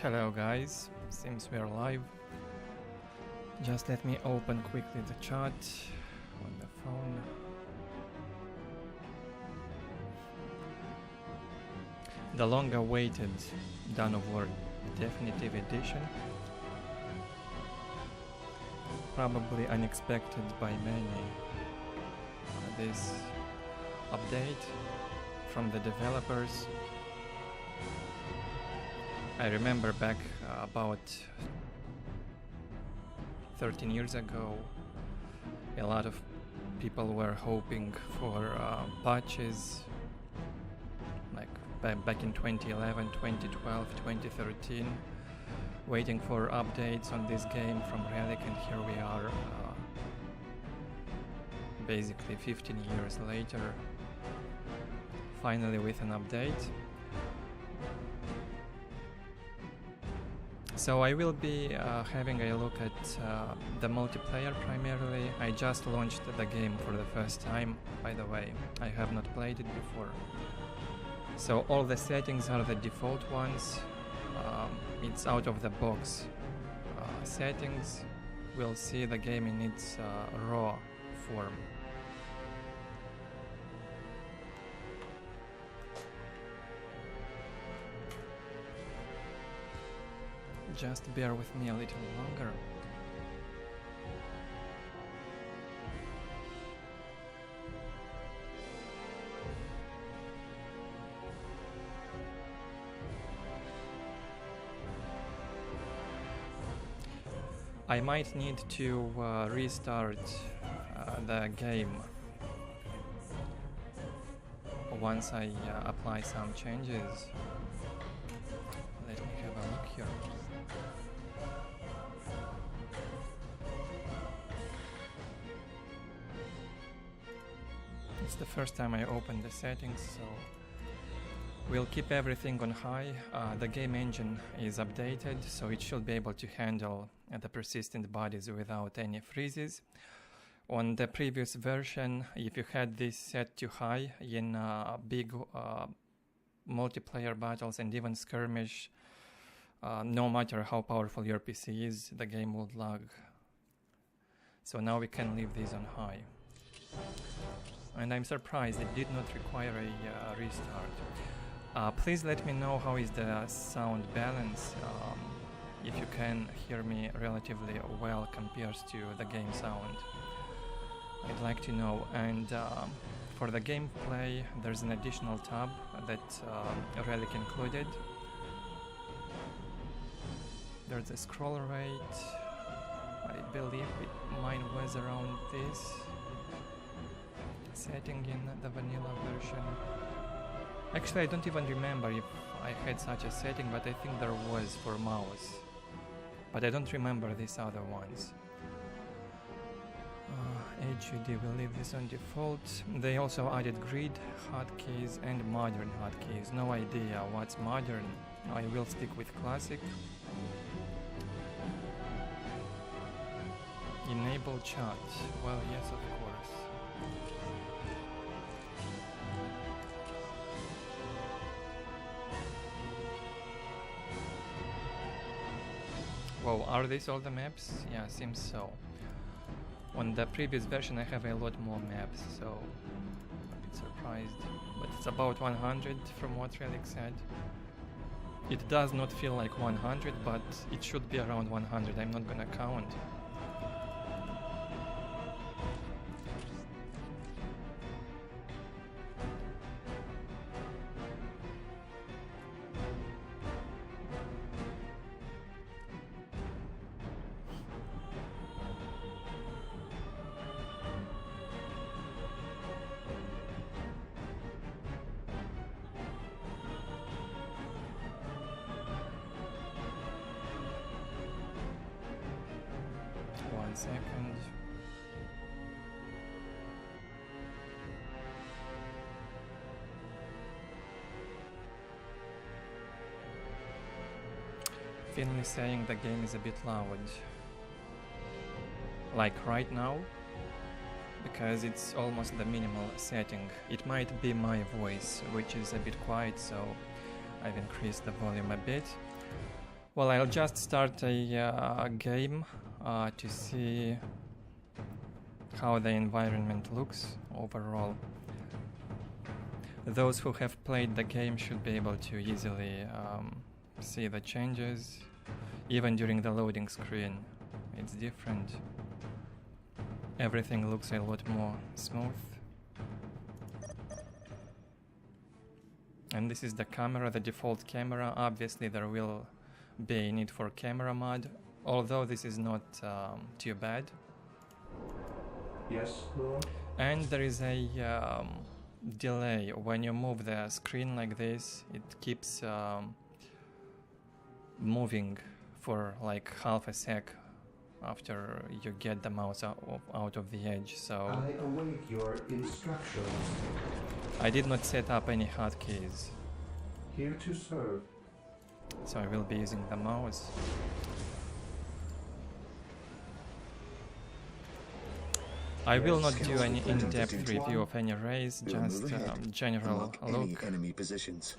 Hello guys, seems we're live. Just let me open quickly the chat on the phone. The long-awaited Dawn of War Definitive Edition. Probably unexpected by many. This update from the developers. I remember back about 13 years ago, a lot of people were hoping for patches like back in 2011, 2012, 2013, waiting for updates on this game from Relic, and here we are basically 15 years later, finally with an update. So I will be having a look at the multiplayer primarily. I just launched the game for the first time, by the way. I have not played it before. So all the settings are the default ones. It's out of the box settings. We'll see the game in its raw form. Just bear with me a little longer. I might need to restart the game once I apply some changes. Let me have a look here. It's the first time I opened the settings, so we'll keep everything on high. The game engine is updated, so it should be able to handle the persistent bodies without any freezes. On the previous version, if you had this set to high in big multiplayer battles and even skirmish, no matter how powerful your PC is, the game would lag. So now we can leave these on high. And I'm surprised it did not require a restart. Please let me know how is the sound balance, if you can hear me relatively well compared to the game sound. I'd like to know. And for the gameplay, there's an additional tab that Relic included. There's a scroll rate. I believe mine was around this setting in the vanilla version. Actually, I don't even remember if I had such a setting, but I think there was for mouse. But I don't remember these other ones. HUD, we'll leave this on default. They also added grid hotkeys and modern hotkeys. No idea what's modern. I will stick with classic. Enable chat. Well, yes, of course. Whoa, are these all the maps? Yeah, seems so. On the previous version I have a lot more maps, so I'm a bit surprised. But it's about 100 from what Relic said. It does not feel like 100, but it should be around 100. I'm not gonna count. Second. Finley saying the game is a bit loud. Like right now, because it's almost the minimal setting. It might be my voice, which is a bit quiet, so I've increased the volume a bit. Well, I'll just start a game to see how the environment looks overall. Those who have played the game should be able to easily see the changes, even during the loading screen. It's different. Everything looks a lot more smooth. And this is the camera, the default camera. Obviously there will be a need for camera mod, although this is not too bad. Yes, Lord? And there is a delay. When you move the screen like this, it keeps moving for like half a sec after you get the mouse out of the edge. So I await your instructions. I did not set up any hotkeys, Here to serve. so I will be using the mouse. I will not do any in-depth review of any race, just general look. Enemy positions.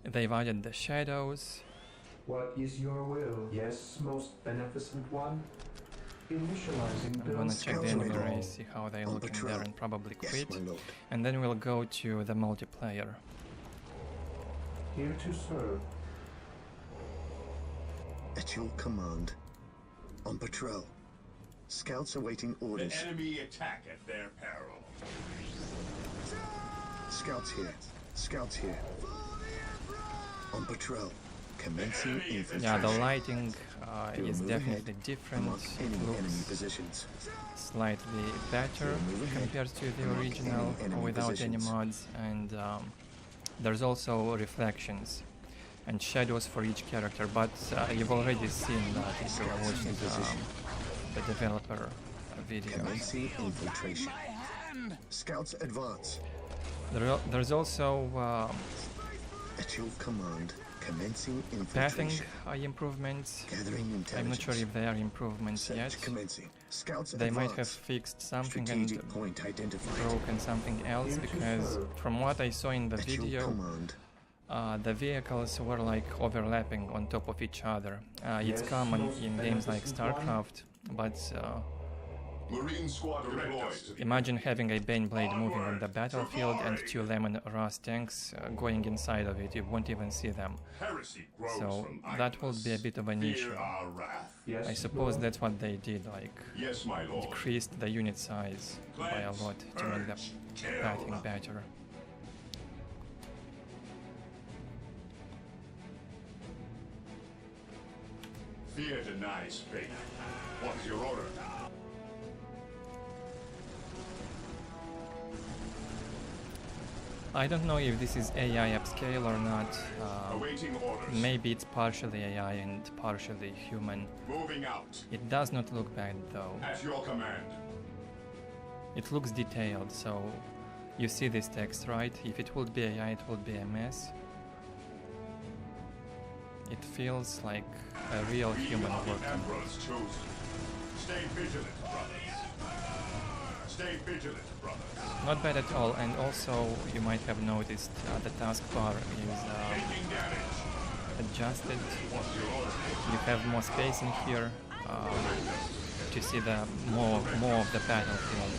They've added the shadows. What is your will? Yes, most beneficent one. Initializing I'm gonna build check the Scouts enemy ready. race, see how they On look in patrol. there, and probably Yes, quit. my lord. And then we'll go to the multiplayer. Here to serve. At your command. On patrol. Scouts awaiting orders. The enemy attack at their peril. Scouts here. Scouts here. On patrol. Commencing infantry. Yeah, the lighting We'll is move definitely ahead. different. Mark any It enemy looks positions. slightly better We'll move ahead. compared to the Mark original any enemy without any positions. mods, and there's also reflections and shadows for each character, but you've already seen that if you watched the developer videos. Commencing infiltration. Scouts advance. There's also At your command. Commencing pathing infiltration. improvements. Gathering intelligence. I'm not sure if they are improvements yet. Search commencing. Scouts They might have advance. fixed something Strategic and point identified. broken something else, because from what I saw in the At your video, command. the vehicles were like overlapping on top of each other. It's Yes, common most in games like beneficent one. StarCraft, but Marine squadron deployed. imagine having a Baneblade moving on the battlefield and two Lemon Rust tanks going inside of it. You won't even see them. Heresy grows So from that will be a idleness. bit of an issue. Fear our wrath. Yes, I suppose Lord? that's what they did, like Yes, my lord. decreased the unit size by a lot to make the Urge, kill. pathing better. Fear denies faith. What is your order? I don't know if this is AI upscale or not. Awaiting orders. Maybe it's partially AI and partially human. Moving out. It does not look bad though. At your command. It looks detailed, so you see this text, right? If it would be AI, it would be a mess. It feels like a real We human are the working. Emperor's chosen. Stay vigilant, brothers. Stay vigilant, brothers. Not bad at all, and also you might have noticed the taskbar is Taking damage. adjusted. What's your order? You have more space in here to see the more of the battlefield.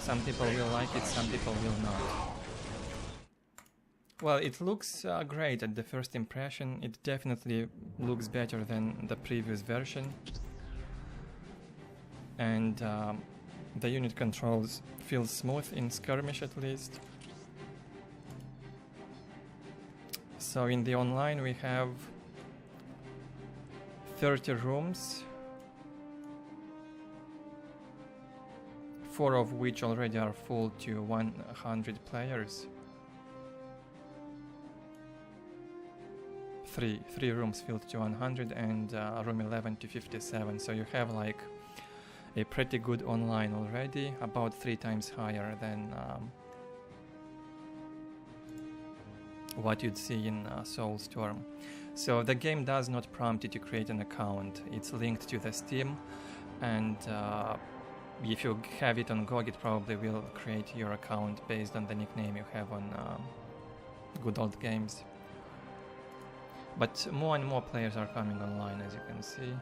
Some people will like it, some people will not. Well, it looks great at the first impression. It definitely looks better than the previous version. And the unit controls feel smooth in Skirmish at least. So in the online we have 30 rooms, 4 of which already are full to 100 players. Three rooms filled to 100 and room 11 to 57. So you have like a pretty good online already, about 3 times higher than what you'd see in Soulstorm. So the game does not prompt you to create an account. It's linked to the Steam, and if you have it on GOG, it probably will create your account based on the nickname you have on Good Old Games. But more and more players are coming online, as you can see.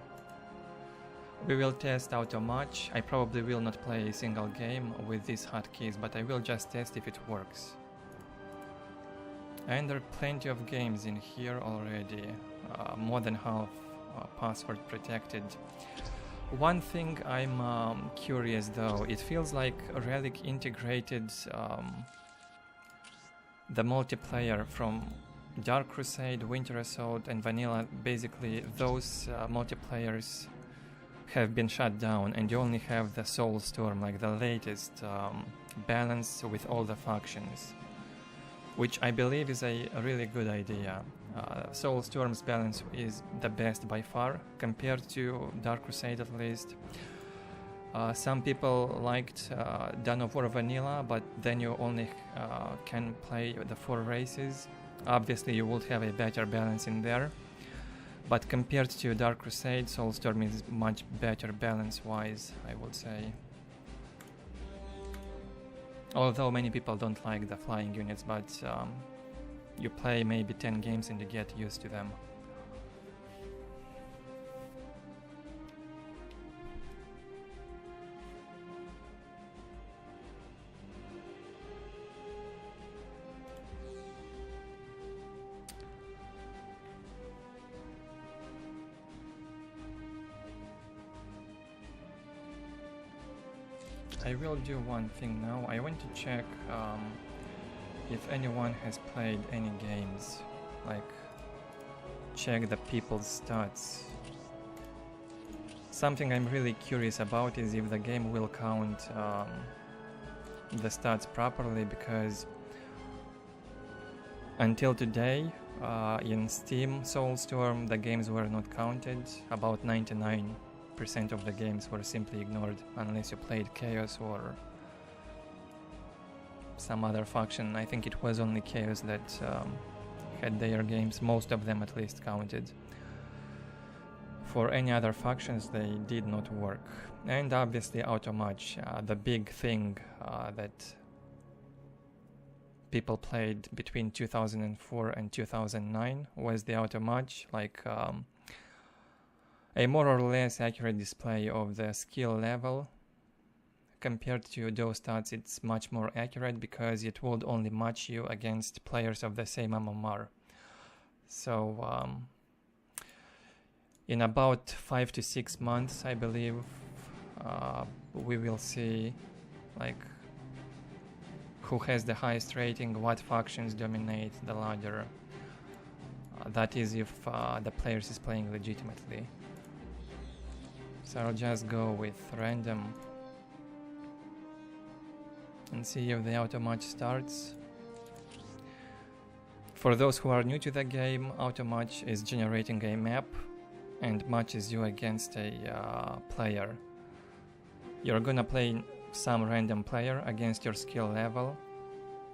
We will test Automatch. I probably will not play a single game with these hotkeys, but I will just test if it works. And there are plenty of games in here already, more than half password protected. One thing I'm curious though, it feels like Relic integrated the multiplayer from Dark Crusade, Winter Assault and Vanilla. Basically those multiplayers have been shut down and you only have the Soulstorm, like the latest balance with all the factions, which I believe is a really good idea. Soulstorm's balance is the best by far compared to Dark Crusade, at least. Some people liked Dawn of War Vanilla, but then you only can play the 4 races. Obviously you would have a better balance in there, but compared to Dark Crusade, Soulstorm is much better balance-wise, I would say. Although many people don't like the flying units, but you play maybe 10 games and you get used to them. I will do one thing now. I want to check if anyone has played any games, like check the people's stats. Something I'm really curious about is if the game will count the stats properly, because until today in Steam Soulstorm the games were not counted. About 99% of the games were simply ignored unless you played Chaos or some other faction. I think it was only Chaos that had their games, most of them at least, counted. For any other factions they did not work. And obviously Automatch, the big thing that people played between 2004 and 2009 was the Automatch, like a more or less accurate display of the skill level. Compared to those stats, it's much more accurate because it would only match you against players of the same MMR. So in about 5 to 6 months, I believe, we will see like who has the highest rating, what factions dominate the ladder. That is if the players is playing legitimately. So I'll just go with random and see if the Automatch starts. For those who are new to the game, Automatch is generating a map and matches you against a player. You're gonna play some random player against your skill level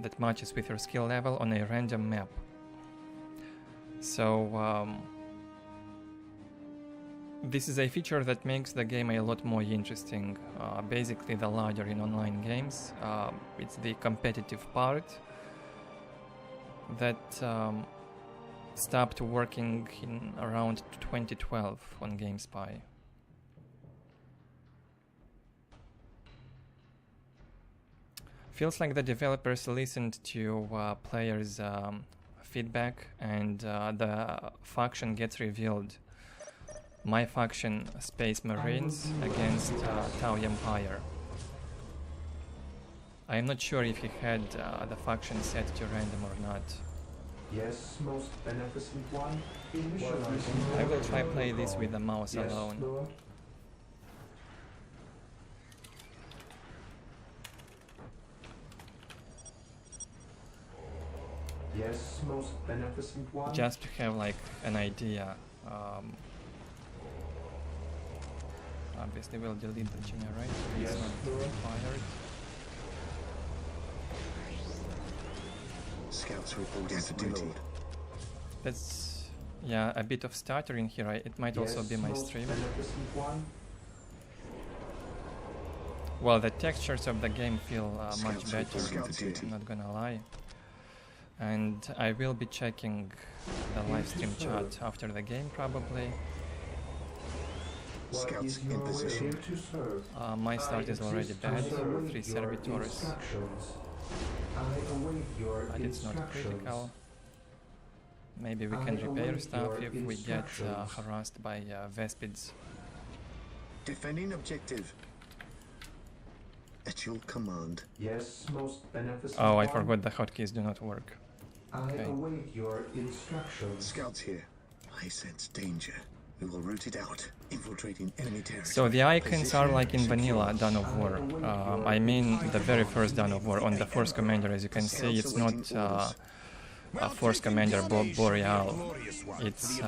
that matches with your skill level on a random map. So this is a feature that makes the game a lot more interesting. Basically the ladder in online games, it's the competitive part that stopped working in around 2012 on GameSpy. Feels like the developers listened to players' feedback and the faction gets revealed. My faction, Space Marines, against Tau Empire. I am not sure if he had the faction set to random or not. Yes, most beneficent one. Initializing. I will try play this with the mouse Yes, alone. Lord. Yes, most beneficent one. Just to have like an idea. Obviously we'll delete the generator, it's Yes, not Lord. required. Scouts reporting for duty. That's, yeah, a bit of stuttering here. It might also be my most stream. beneficent one. Well, the textures of the game feel much Scouts better, reporting for duty. I'm not gonna lie. And I will be checking the live stream chat after the game probably. What Scouts is in your will? position. Here to serve. My start is already bad. 3 servitors, Instructions. I await your but it's not instructions. critical. Maybe we I can repair await stuff your if we get instructions. harassed by Vespids. Defending objective. At your command. Yes, most beneficent Oh, I one. forgot the hotkeys do not work. I Okay. await your instructions. Scouts here. I sense danger. We will root it out, infiltrating enemy territory. So the icons are Position like in secure. vanilla Dawn of War. I mean the very first Dawn of War. On the Force Commander, as you can see, it's not a Force Commander Boreal. It's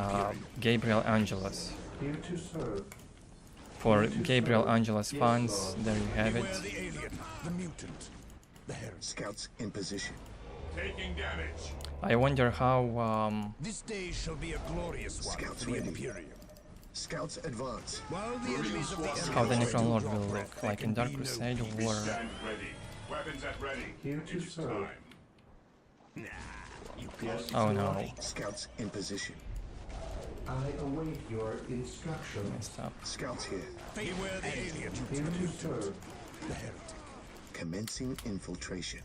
Gabriel Angelus. Here to serve. For Gabriel Angelus fans, there you have it. Beware the alien, the mutant, the heretic. Scouts in position. Taking damage. I wonder how This day shall be a glorious one Scouts for the ready. Imperium. Scouts advance. While the enemies of the how the Empire Necron do Lord draw will breath, look, there like can in Dark be no Crusade peace. or Stand ready. Weapons at ready. Here to It is serve. time. Yes, oh Lord. no, Scouts in position. I await your instructions. messed up. Scouts here. Beware the alien, Here to serve. the heretic. Commencing infiltration.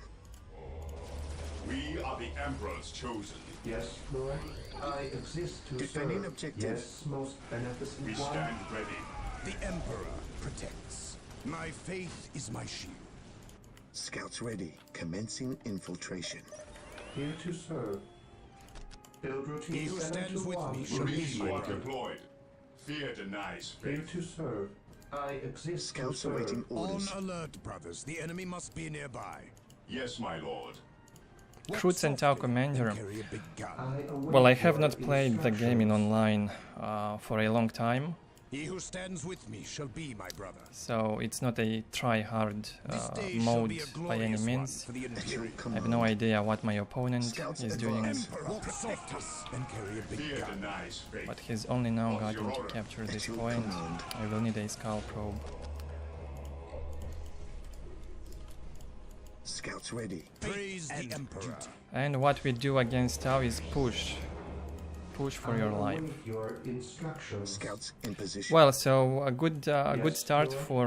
We are the Emperor's chosen. Yes, Lord. I exist to Defending serve. objective. Yes, most beneficent We one. stand ready. The Emperor protects. My faith is my shield. Scouts ready. Commencing infiltration. Here to serve. Build He routine who 7 stands to with 1 me shall will be be my ordered. Deployed. Fear denies Here faith. to serve. I exist Scouts to serve. awaiting orders. On alert, brothers. The enemy must be nearby. Yes, my lord. Walk Crude Centaur softly Commander. and carry a big gun. I await Well, I have your not played the game in instructions. online for a long time, He who stands with me shall be my brother. so it's not a try-hard This day shall mode be a by any glorious one means. for the At your Imperium. I command. have no idea what my opponent Scouts is advance. doing, Emperor, walk softly and carry a big Fear gun. denies faith. but he's only now What's gotten your to order? capture At this your point. command. I will need a skull probe. Scouts ready. Praise the Emperor. And what we do against Tau is push. Push for I your life. await your instructions. Scouts in position. Well, so a good good Yes, start Lord. for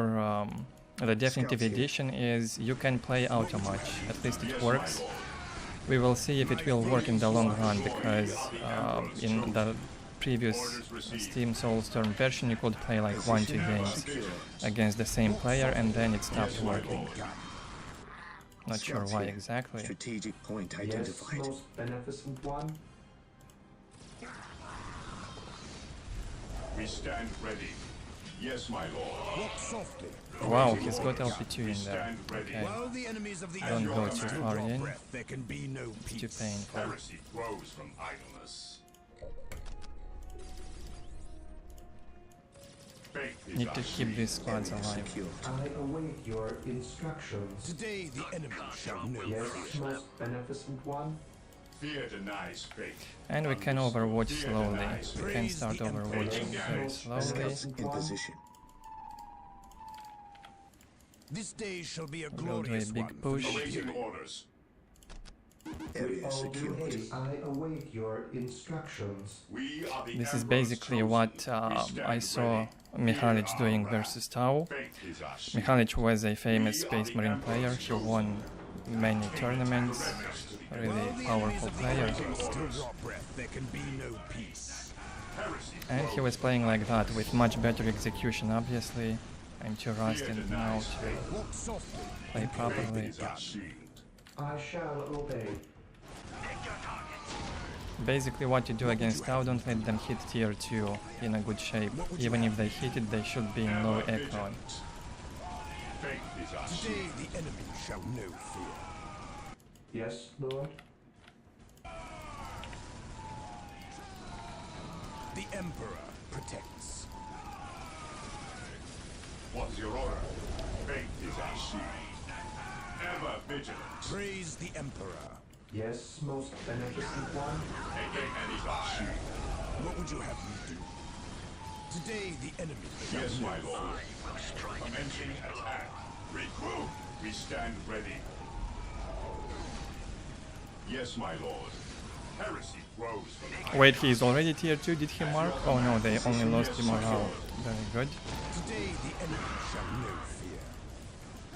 the definitive Scouts here. edition is you can play Automatch. At least it works. We will see if it will work in the long run, because in the previous Steam Soulstorm version you could play like 1-2 games Secure. against the same player and then it stopped working. Not sure Scouts why here. exactly. Strategic point Yes, identified. most beneficent one. We stand ready. Yes, my lord. Walk softly. Wow, he's got LP2 We in there. stand ready. Okay, While the enemies of the Don't Empire go too do far draw in. breath, there can be no it's too peace. painful. Heresy grows from idleness. Faith is Need to our keep shield. these squads alive. Secured. I await your instructions. Today the enemy shall know Yes, fear. most beneficent one. Fear denies faith. And we can overwatch Fear slowly. denies We faith. can start overwatching very slowly. Scouts in position. This day shall be a We'll do a glorious big one for push. the Awaiting Imperium. orders. Area All due secured. haste. I await your instructions. We are the This is Emperor's basically chosen. what We stand I saw ready. Mihalic Fear doing our versus Tau. Faith is our shield. Mihalic was a famous Space Marine player. He won many tournaments. Really While the enemies powerful of the player. Empire still draw breath, there can be no peace. Heresy And he was playing like that with much better execution, obviously. I'm too rusted now to Walk softly. play properly. is our shield. I shall obey. Basically what you do against Tau, don't let them hit tier 2 in a good shape. Even if they hit it, they should be in low echo. Faith is our Today shield. the enemy shall know fear. Yes, Lord. The Emperor protects. What's your order? Faith is our shield. Ever vigilant. Praise the Emperor. Yes, most beneficent one. Faith is our shield. What would you have me do? Today the enemy shall Yes, know my fear. lord. Commencing attack. Regroup. We stand ready. Yes, my lord. Heresy grows from Wait, he is already tier 2, did he mark? Oh no, they only lost the morale. Very good. Today the enemy shall know fear.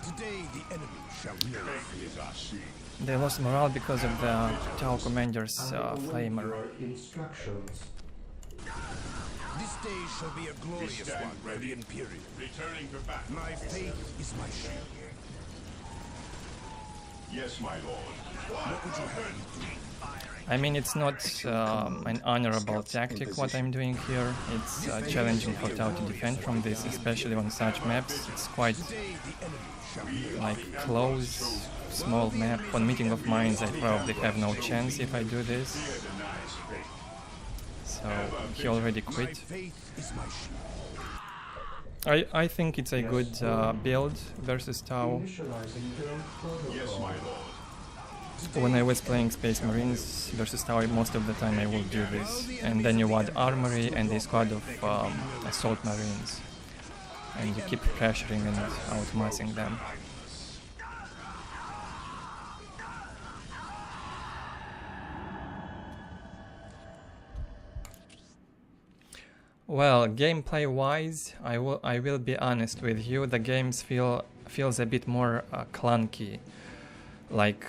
Today the enemy shall know fear. is our shield. They lost morale because of the Tau Commander's I await flamer. your instructions. This day shall be a glorious stand one for ready. the Imperium. Returning to battle. My faith is my shield. Yes, my lord. What would you have me do? I mean, it's not an honorable tactic what I'm doing here. It's challenging for Tau to defend from this, especially on such maps. It's quite Today the enemy shall know. like close, small map. On Meeting of Minds I probably have no chance if I do this. So he already My quit. faith is my shield. I think it's a good build versus Tau. Initializing build protocol. Yes, my lord. When I was playing Space Marines versus Tau, most of the time I will do this. And then you add Armory and a squad of Assault Marines. And you keep pressuring and outmassing them. Well, gameplay-wise, I will be honest with you. The games feels a bit more clunky. Like,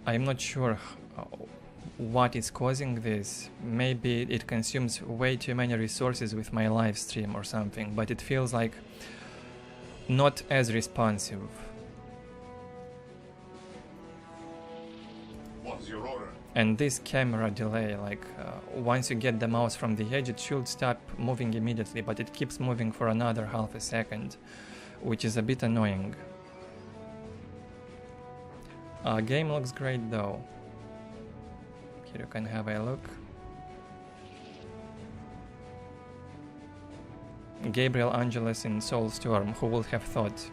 I'm not sure what is causing this. Maybe it consumes way too many resources with my live stream or something, but it feels like not as responsive. What's your order? And this camera delay, like once you get the mouse from the edge, it should stop moving immediately, but it keeps moving for another half a second, which is a bit annoying. Game looks great though. Here you can have a look. Gabriel Angeles in Soulstorm, who would have thought?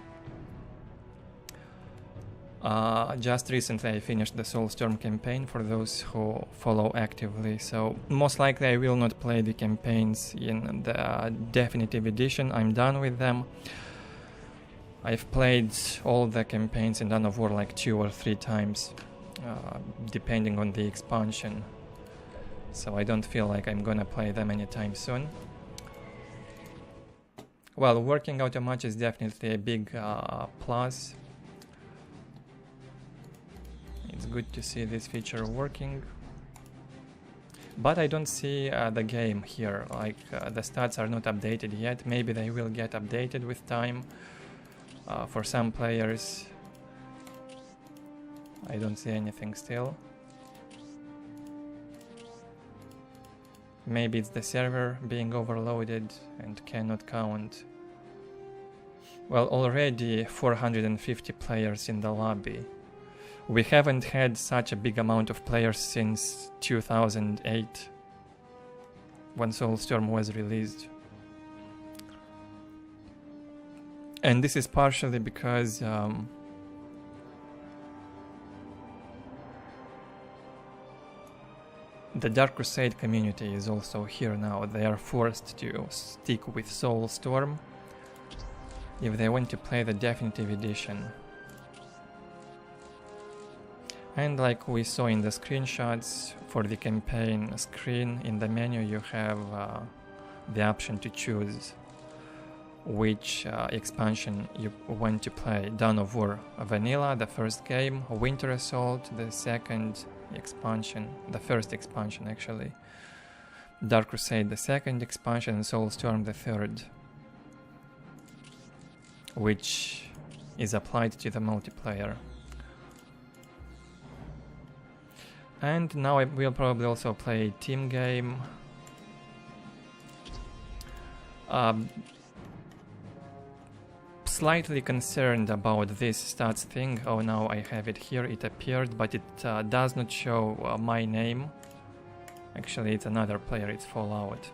Just recently I finished the Soulstorm campaign for those who follow actively, so most likely I will not play the campaigns in the definitive edition. I'm done with them. I've played all the campaigns in Dawn of War like 2 or 3 times, depending on the expansion, so I don't feel like I'm gonna play them anytime soon. Well, working Automatch is definitely a big plus. It's good to see this feature working, but I don't see the game here, like the stats are not updated yet. Maybe they will get updated with time. For some players, I don't see anything still. Maybe it's the server being overloaded and cannot count. Well, already 450 players in the lobby. We haven't had such a big amount of players since 2008, when Soulstorm was released. And this is partially because the Dark Crusade community is also here now. They are forced to stick with Soulstorm if they want to play the definitive edition. And like we saw in the screenshots, for the campaign screen in the menu you have the option to choose which expansion you want to play. Dawn of War Vanilla, the first game, Winter Assault, the second expansion, the first expansion actually, Dark Crusade, the second expansion, and Soulstorm, the third, which is applied to the multiplayer. And now I will probably also play a team game. Slightly concerned about this stats thing. Oh, now I have it here, it appeared, but it does not show my name. Actually, it's another player, it's Fallout.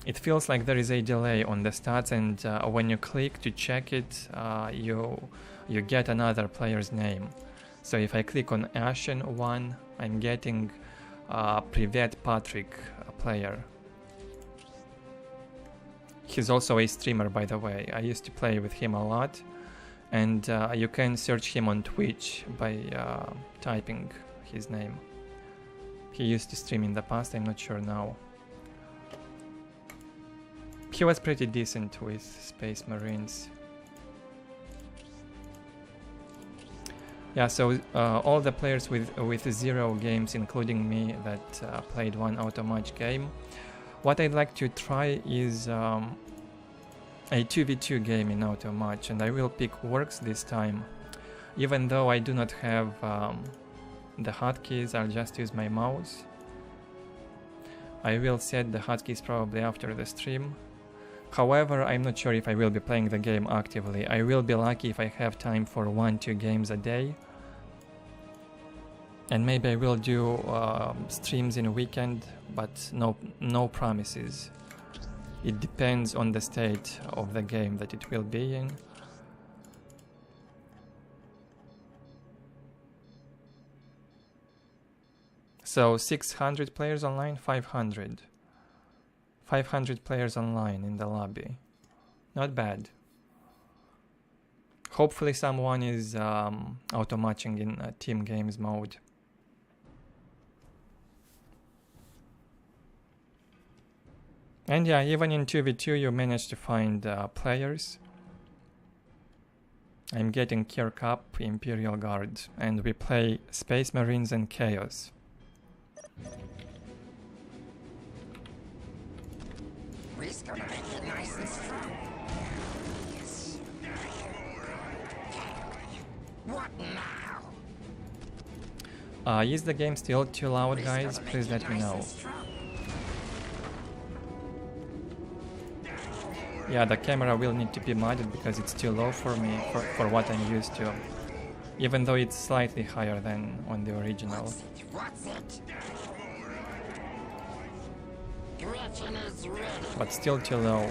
It feels like there is a delay on the stats, and when you click to check it, you get another player's name. So if I click on Ashen 1, I'm getting Privet Patrick player. He's also a streamer, by the way. I used to play with him a lot, and you can search him on Twitch by typing his name. He used to stream in the past, I'm not sure now. He was pretty decent with Space Marines. Yeah, so all the players with 0 games, including me, that played one Automatch game. What I'd like to try is a 2v2 game in Automatch, and I will pick Orks this time. Even though I do not have the hotkeys, I'll just use my mouse. I will set the hotkeys probably after the stream. However, I'm not sure if I will be playing the game actively. I will be lucky if I have time for 1-2 games a day. And maybe I will do streams in a weekend, but no promises. It depends on the state of the game that it will be in. So 600 players online, 500. 500 players online in the lobby. Not bad. Hopefully someone is auto-matching in team games mode. And yeah, even in 2v2 you manage to find players. I'm getting Kirk up, Imperial Guard, and we play Space Marines and Chaos. We's gonna make it nice and strong. Yes. What now? Is the game still too loud, guys? Please let me know. Yeah, the camera will need to be modded because it's too low for me, for what I'm used to. Even though it's slightly higher than on the original. What's it? But still too low.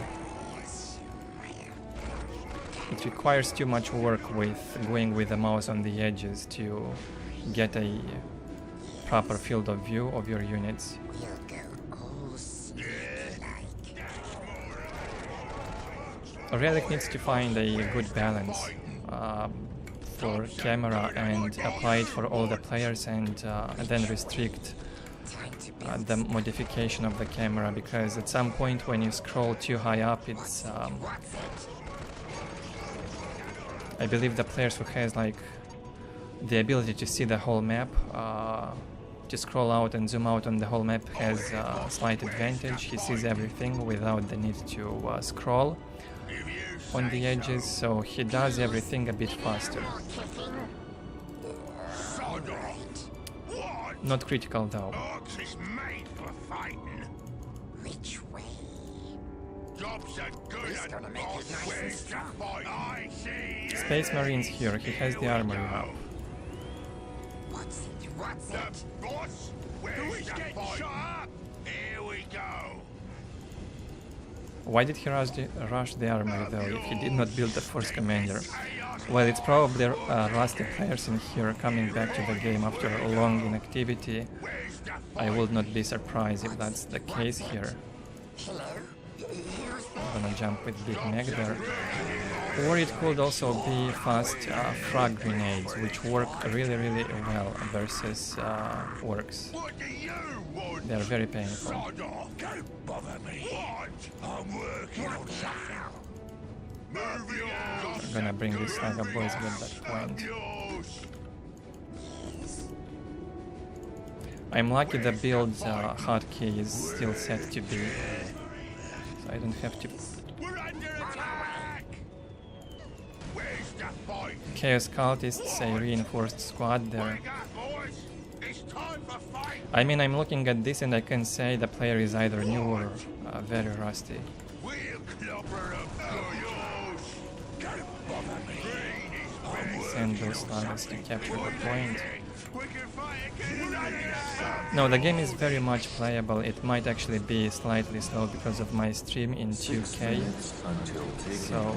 It requires too much work with going with the mouse on the edges to get a proper field of view of your units. Relic needs to find a good balance for camera and apply it for all the players, and then restrict the modification of the camera, because at some point when you scroll too high up, it's I believe the players who has like the ability to see the whole map, to scroll out and zoom out on the whole map, has a slight advantage. He sees everything without the need to scroll on the edges, so he does everything a bit faster. Not critical though. Orks is made for fighting. Which way? Jobs are good He's and gonna make it boss nice and where's the strong. fight? I see. Space Marines here, he has the armory up. What's it? What's The it? boss? Where's the fight? Shut up! Here we go. Why did he rush the armory though, if he did not build the force commander? Well, it's probably rusty players in here coming back to the game after a long inactivity. I would not be surprised if that's the case here. Hello? I'm gonna jump with Big Meg there. Or it could also be fast frag grenades, which work really well versus Orks. What do you want? They're very painful. Sod off. Don't bother me. What? I'm working on something. Move your I'm gonna bring this Saga boys at that point. yours. I'm lucky the build hotkey is still set to B, so I don't have to. We're under attack. Where's the fight? Chaos Cultists, a reinforced squad there. Wake up, boys. It's time for fight. I mean, I'm looking at this and I can say the player is either new or very rusty. We'll clobber up for yours. Don't bother me. Send those sluggers to capture the point. We can fight again. No, the game is very much playable. It might actually be slightly slow because of my stream in 2K. So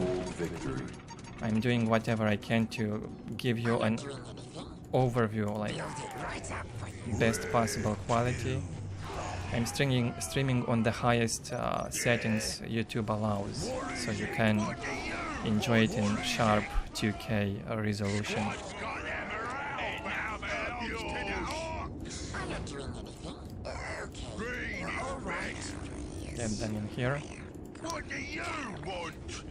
I'm doing whatever I can to give you an overview, like best possible quality. I'm streaming on the highest settings YouTube allows, so you can enjoy it in sharp 2K resolution. I'm not doing anything. Okay. All right. Get them in here. What do you want?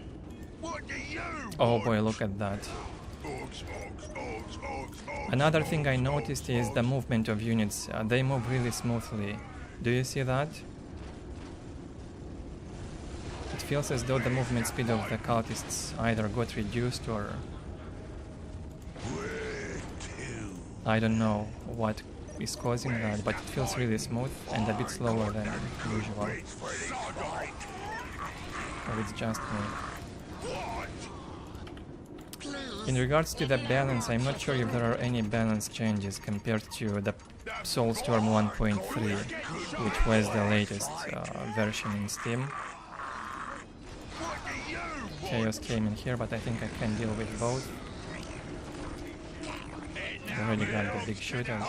What do you Oh boy, look at that. Orks. Another thing I noticed is the movement of units. They move really smoothly. Do you see that? It feels as though the movement speed of the cultists either got reduced or... I don't know what is causing that, but it feels really smooth and a bit slower than usual. Or it's just me. In regards to the balance, I'm not sure if there are any balance changes compared to the Soulstorm 1.3, which was the latest version in Steam. Chaos came in here, but I think I can deal with both. I already got the big shooters.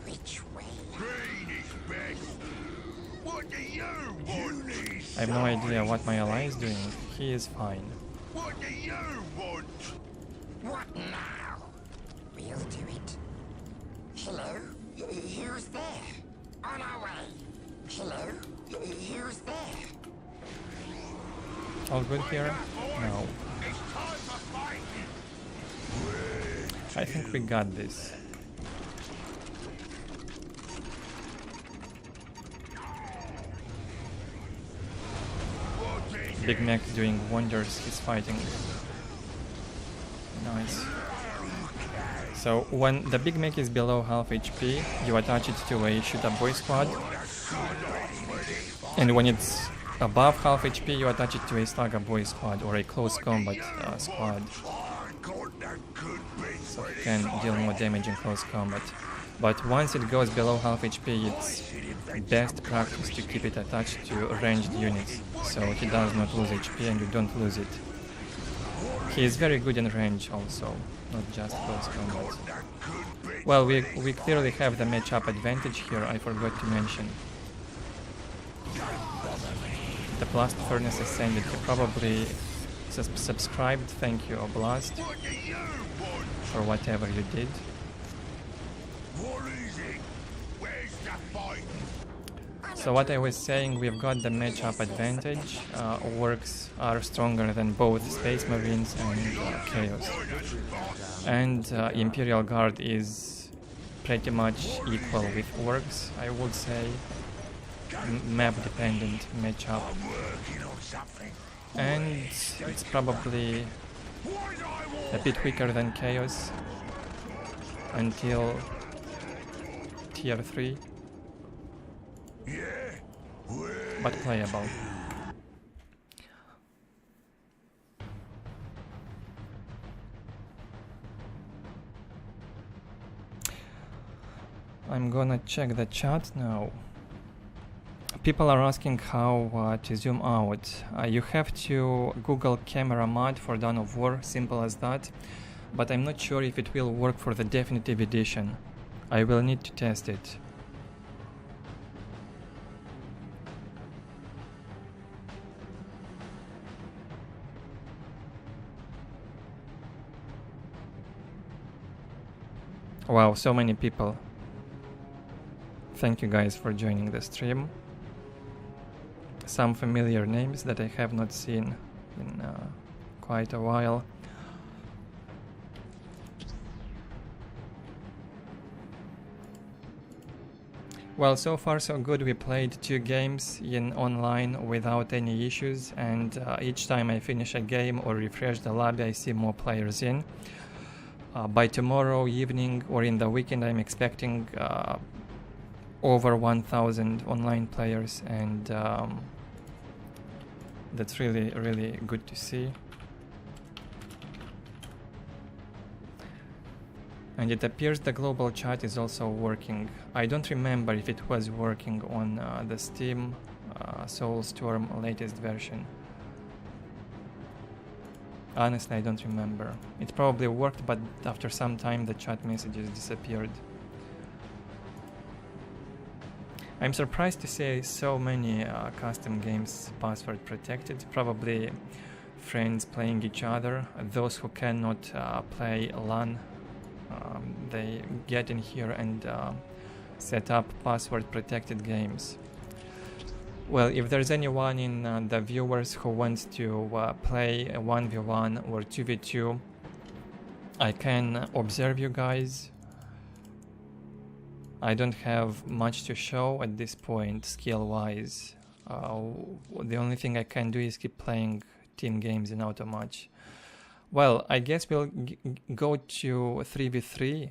Which way? What do you want? I have no idea what my ally is doing. He is fine. What do you want? What now? We'll do it. Hello? Who's there? On our way. Hello? Who's there? All good here? No. It's time for fighting. I think we got this. Big Mac doing wonders, he's fighting. Nice. So when the Big Mac is below half HP, you attach it to a shoot-up boy squad. And when it's above half HP, you attach it to a Stagger boy squad or a close combat squad. So you can deal more damage in close combat. But once it goes below half HP, it's best practice to keep it attached to ranged units, so he does not lose HP and you don't lose it. He is very good in range also, not just close combat. Well, we clearly have the matchup advantage here, I forgot to mention. The Blast Furnace ascended, he probably subscribed, thank you Blast, for whatever you did. So what I was saying, we've got the matchup advantage. Orks are stronger than both Space Marines and Chaos. And Imperial Guard is pretty much equal with Orks, I would say. Map dependent matchup. And it's probably a bit weaker than Chaos until tier 3. But playable. I'm gonna check the chat now. People are asking how to zoom out. You have to Google camera mod for Dawn of War, simple as that. But I'm not sure if it will work for the definitive edition. I will need to test it. Wow, so many people. Thank you guys for joining the stream. Some familiar names that I have not seen in quite a while. Well, so far so good. We played 2 games in online without any issues, and each time I finish a game or refresh the lobby, I see more players in. By tomorrow evening or in the weekend, I'm expecting over 1,000 online players, and that's really good to see. And it appears the global chat is also working. I don't remember if it was working on the Steam Soulstorm latest version. Honestly, I don't remember. It probably worked, but after some time the chat messages disappeared. I'm surprised to see so many custom games password protected. Probably friends playing each other. Those who cannot play LAN, they get in here and set up password protected games. Well, if there's anyone in the viewers who wants to play a 1v1 or 2v2, I can observe you guys. I don't have much to show at this point, skill-wise. The only thing I can do is keep playing team games in Automatch. Well, I guess we'll go to 3v3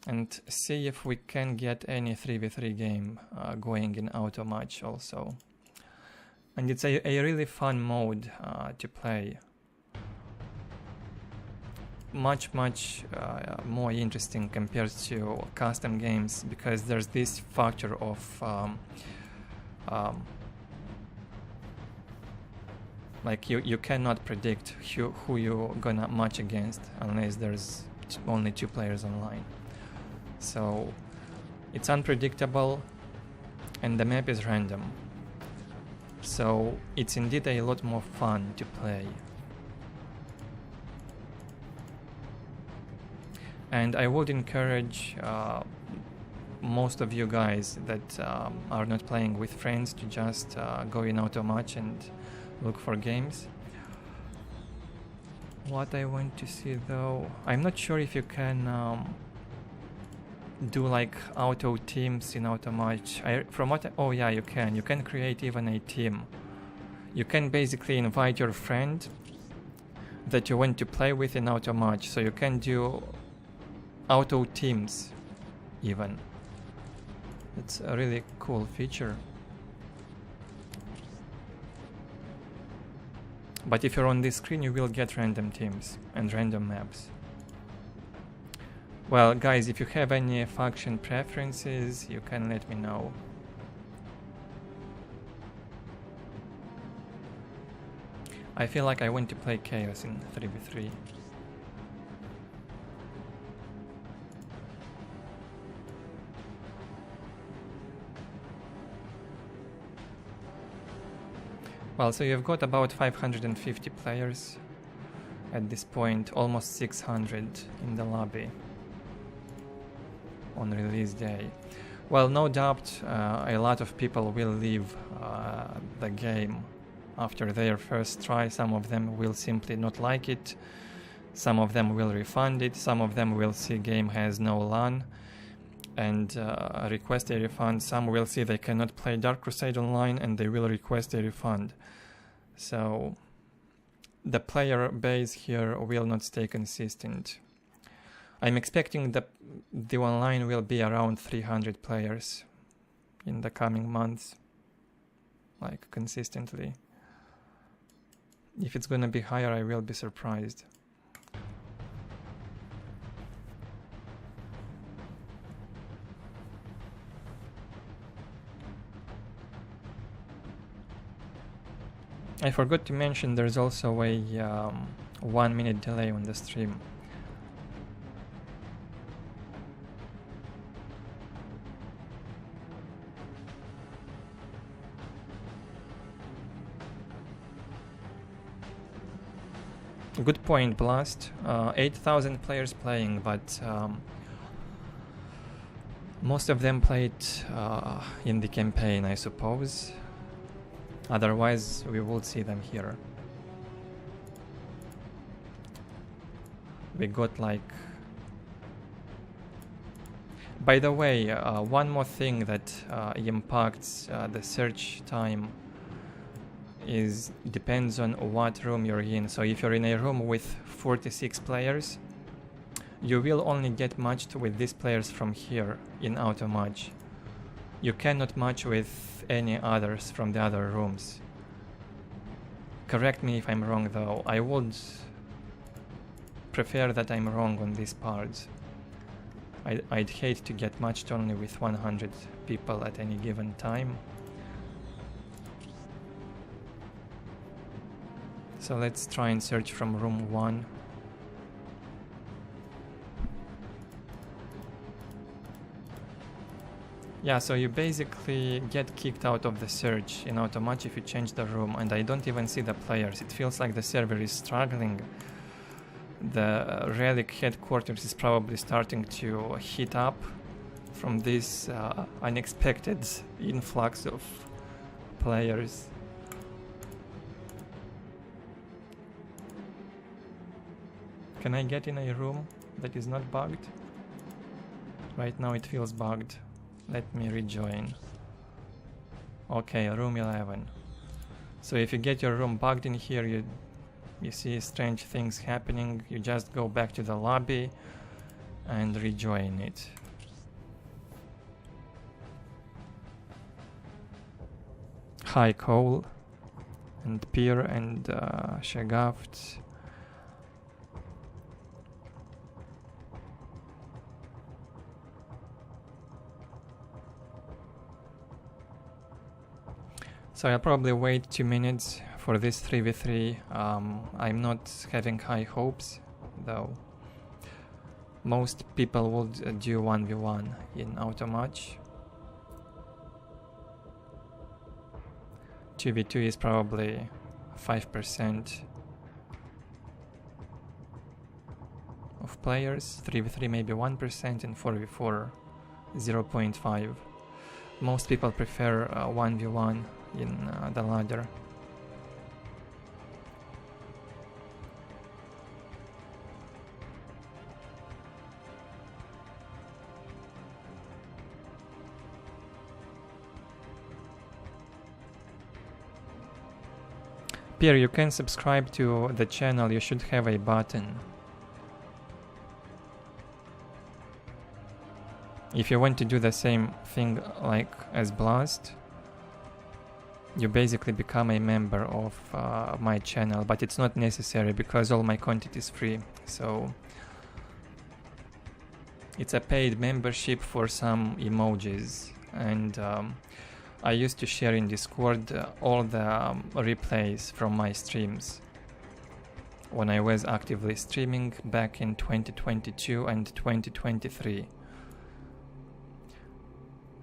and see if we can get any 3v3 game going in Automatch also. And it's a really fun mode to play. Much more interesting compared to custom games, because there's this factor of like you cannot predict who you're gonna match against unless there's only 2 players online. So it's unpredictable and the map is random. So it's indeed a lot more fun to play. And I would encourage most of you guys that are not playing with friends to just go in Automatch and look for games. What I want to see though, I'm not sure if you can do like auto teams in Automatch. Oh yeah, you can create even a team. You can basically invite your friend that you want to play with in Automatch, so you can do auto teams even. It's a really cool feature. But if you're on this screen, you will get random teams and random maps. Well, guys, if you have any faction preferences, you can let me know. I feel like I want to play Chaos in 3v3. Well, so you've got about 550 players at this point, almost 600 in the lobby on release day. Well, no doubt a lot of people will leave the game after their first try. Some of them will simply not like it, some of them will refund it, some of them will see game has no LAN and request a refund. Some will see they cannot play Dark Crusade online and they will request a refund. So the player base here will not stay consistent. I'm expecting the online will be around 300 players in the coming months, like consistently. If it's gonna be higher, I will be surprised. I forgot to mention there's also a 1 minute delay on the stream. Good point, Blast. 8,000 players playing, but most of them played in the campaign, I suppose. Otherwise, we would see them here. We got like... By the way, one more thing that impacts the search time depends on what room you're in. So if you're in a room with 46 players, you will only get matched with these players from here in Automatch. You cannot match with any others from the other rooms. Correct me if I'm wrong though. I would prefer that I'm wrong on this part. I'd hate to get matched only with 100 people at any given time. So let's try and search from room 1. Yeah, so you basically get kicked out of the search in Automatch if you change the room, and I don't even see the players. It feels like the server is struggling. The relic headquarters is probably starting to heat up from this unexpected influx of players. Can I get in a room that is not bugged? Right now it feels bugged. Let me rejoin. Okay, room 11. So if you get your room bugged in here, you see strange things happening, you just go back to the lobby and rejoin it. Hi Cole and Pier and Shagaft. So I'll probably wait 2 minutes for this 3v3. I'm not having high hopes though. Most people would do 1v1 in Automatch. 2v2 is probably 5% of players, 3v3 maybe 1%, and 4v4 0.5. Most people prefer 1v1 in the ladder. Pierre, you can subscribe to the channel, you should have a button. If you want to do the same thing like as Blast, you basically become a member of my channel, but it's not necessary because all my content is free. So it's a paid membership for some emojis, and I used to share in Discord all the replays from my streams when I was actively streaming back in 2022 and 2023.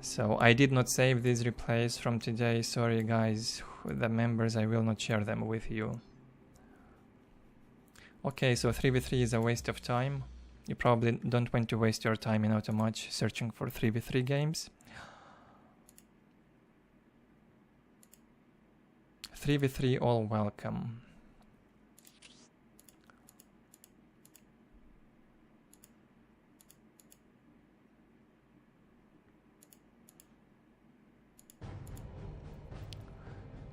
So I did not save these replays from today, sorry guys, the members, I will not share them with you. Okay, so 3v3 is a waste of time. You probably don't want to waste your time in Automatch searching for 3v3 games. 3v3 all welcome.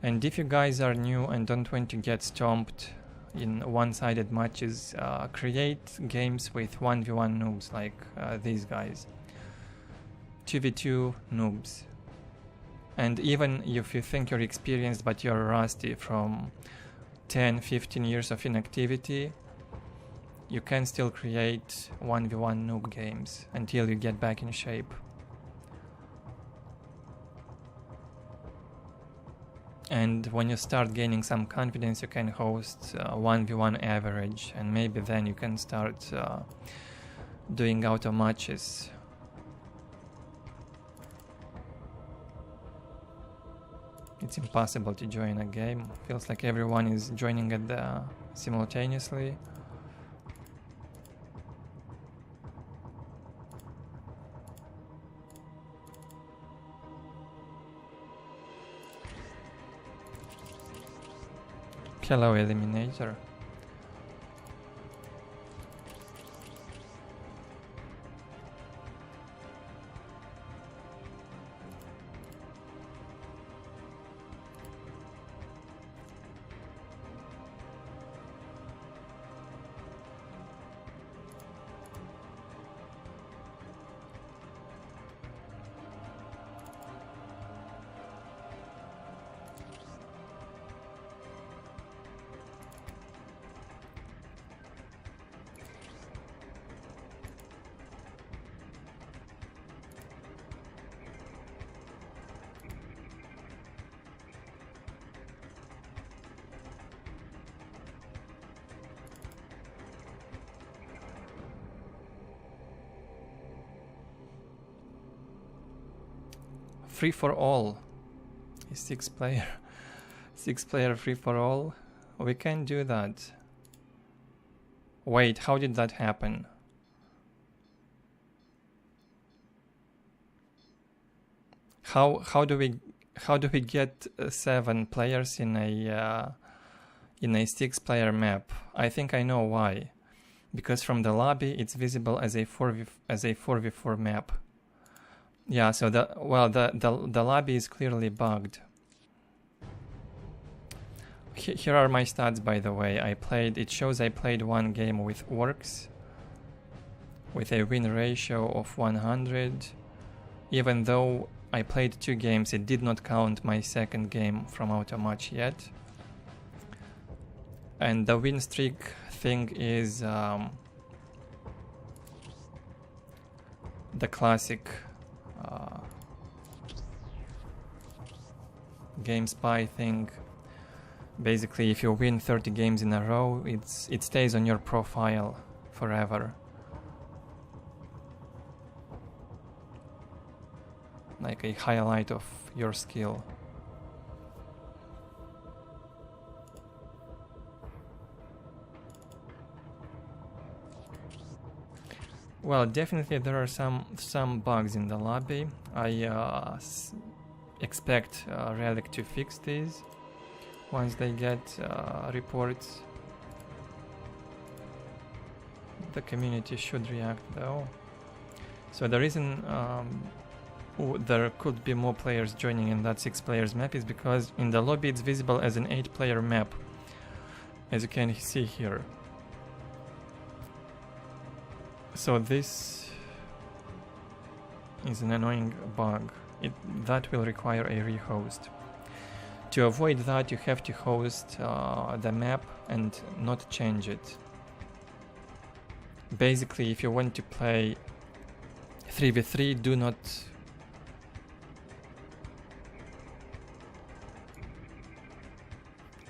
And if you guys are new and don't want to get stomped in one-sided matches, create games with 1v1 noobs like these guys. 2v2 noobs. And even if you think you're experienced but you're rusty from 10-15 years of inactivity, you can still create 1v1 noob games until you get back in shape. And when you start gaining some confidence, you can host 1v1 average, and maybe then you can start doing auto matches. It's impossible to join a game. Feels like everyone is joining it simultaneously. Hello, Eliminator. free for all. 6-player. 6-player free for all. We can do that. Wait, how did that happen? How do we get 7 players in a 6-player map? I think I know why. Because from the lobby it's visible as a 4v4 map. Yeah, so the lobby is clearly bugged. Here are my stats, by the way. It shows I played 1 game with Orks with a win ratio of 100. Even though I played 2 games, it did not count my second game from Automatch yet. And the win streak thing is the classic game spy thing. Basically, if you win 30 games in a row, it stays on your profile forever. Like a highlight of your skill. Well, definitely there are some bugs in the lobby. I expect Relic to fix these once they get reports. The community should react though. So the reason there could be more players joining in that 6-players map is because in the lobby it's visible as an 8-player map, as you can see here. So this is an annoying bug. That will require a rehost. To avoid that, you have to host the map and not change it. Basically, if you want to play 3v3, do not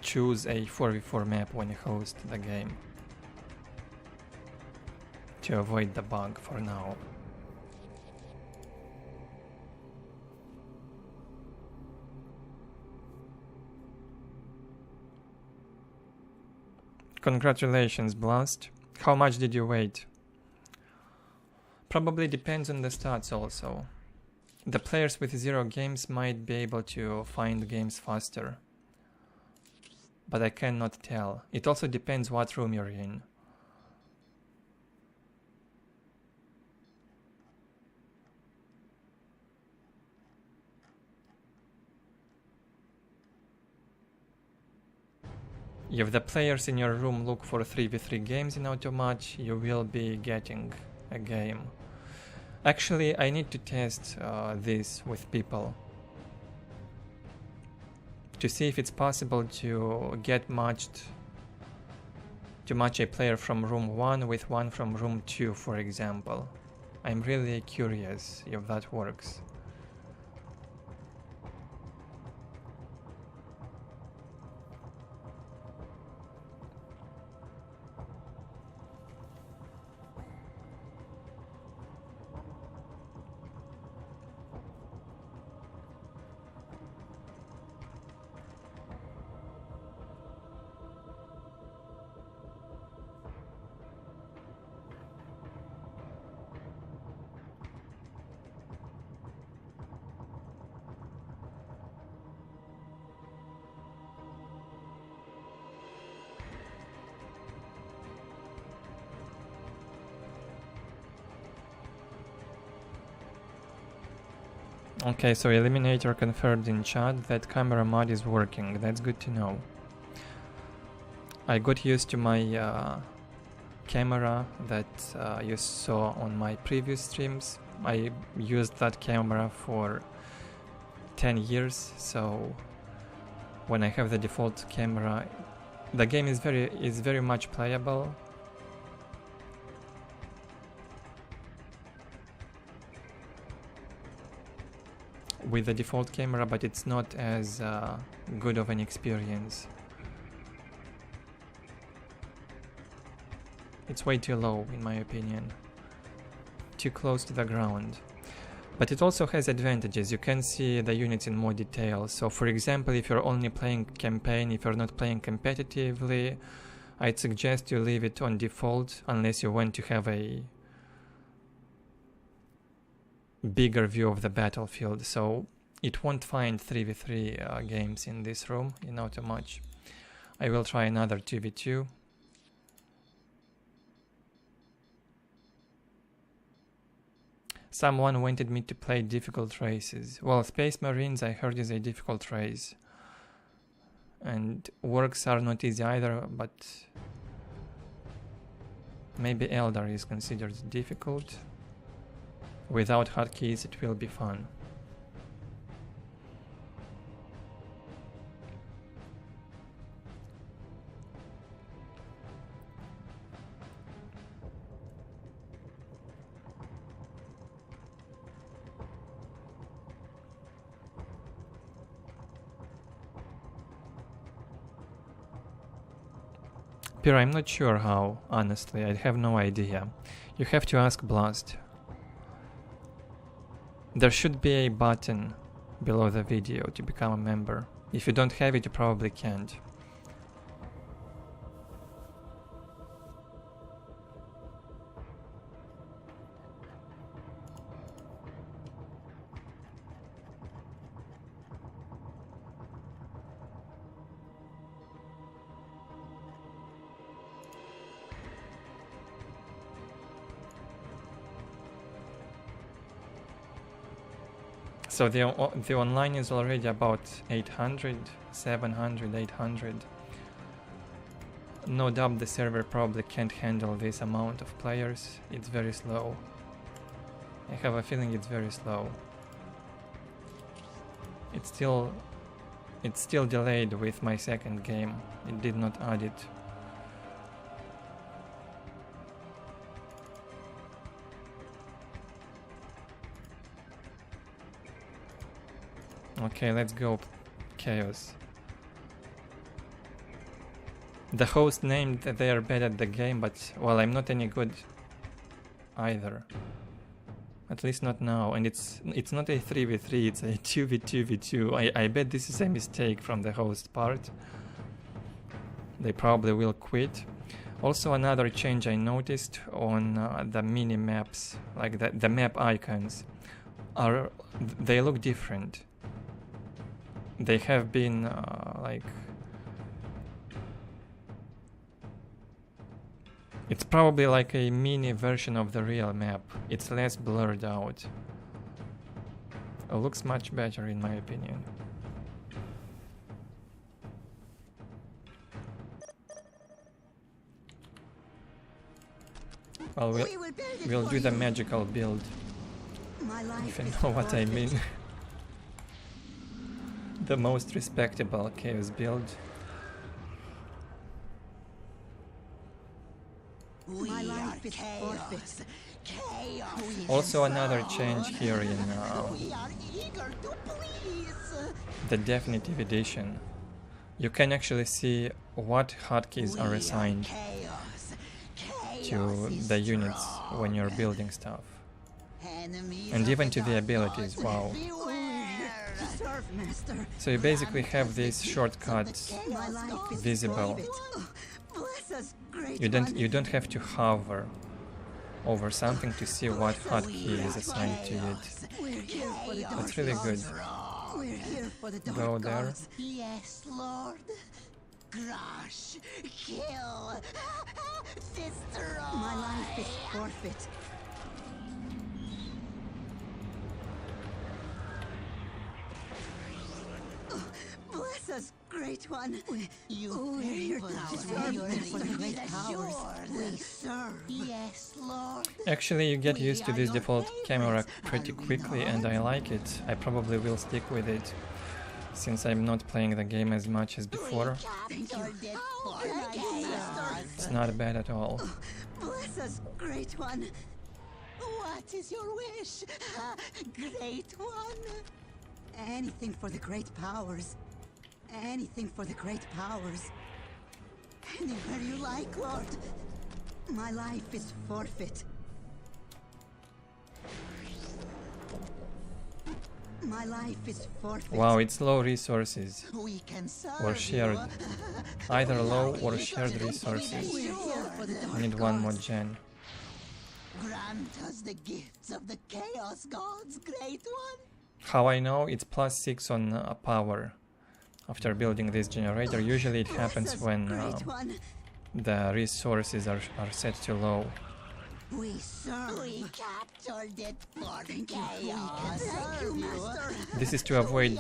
choose a 4v4 map when you host the game, to avoid the bug for now. Congratulations, Blast. How much did you wait? Probably depends on the stats also. The players with 0 games might be able to find games faster, but I cannot tell. It also depends what room you're in. If the players in your room look for 3v3 games in Automatch, you will be getting a game. Actually, I need to test this with people to see if it's possible to get matched, to match a player from room 1 with one from room 2, for example. I'm really curious if that works. Okay, so Eliminator confirmed in chat that camera mod is working. That's good to know. I got used to my camera that you saw on my previous streams. I used that camera for 10 years, so when I have the default camera, the game is very much playable. With the default camera, but it's not as good of an experience. It's way too low in my opinion. Too close to the ground. But it also has advantages. You can see the units in more detail. So for example, if you're only playing campaign, if you're not playing competitively, I'd suggest you leave it on default unless you want to have a bigger view of the battlefield. So it won't find 3v3 games in this room in Automatch. I will try another 2v2. Someone wanted me to play difficult races. Well, Space Marines I heard is a difficult race. And Orks are not easy either, but maybe Eldar is considered difficult. Without hotkeys it will be fun. Pierre, I'm not sure how, honestly, I have no idea. You have to ask Blast. There should be a button below the video to become a member. If you don't have it, you probably can't. So the online is already about 800, 700, 800. No doubt the server probably can't handle this amount of players. It's very slow. I have a feeling it's very slow. It's still delayed with my second game. It did not add it. Okay, let's go Chaos. The host named that they are bad at the game, but well, I'm not any good either. At least not now, and it's not a 3v3, it's a 2v2v2. I bet this is a mistake from the host part. They probably will quit. Also another change I noticed on the mini maps, like the map icons, they look different. They have been like, it's probably like a mini version of the real map. It's less blurred out. It looks much better in my opinion. Well, we'll do the magical build, if you know what I mean. The most respectable chaos build. My life is forfeit. Also another change here in the definitive edition. You can actually see what hotkeys are assigned to the units when you're building stuff. And even to the abilities, wow. So you basically have these shortcuts visible. You don't have to hover over something to see what hotkey is assigned to it. That's really good. Go there. Yes, Lord. Crush, kill, destroy. My life is forfeit. Bless us, Great One. We're here to serve for the great powers we serve. Yes, Lord. Actually, you get used to this default camera pretty quickly, and I like it. I probably will stick with it, since I'm not playing the game as much as before. Thank you. It's not bad at all. Bless us, Great One. What is your wish, Great One? Anything for the great powers. Anything for the great powers. Anywhere you like, Lord. My life is forfeit. My life is forfeit. Wow, it's low resources. We can serve Or shared. you. Either low or shared resources. We're here for the dark I need one more gods. gen. Grant us the gifts of the Chaos Gods, Great One. How I know? It's +6 on power. After building this generator, usually it happens Bless us, when Great One. the resources are set to low. We serve. We captured it for chaos. Thank you, Master. This is to avoid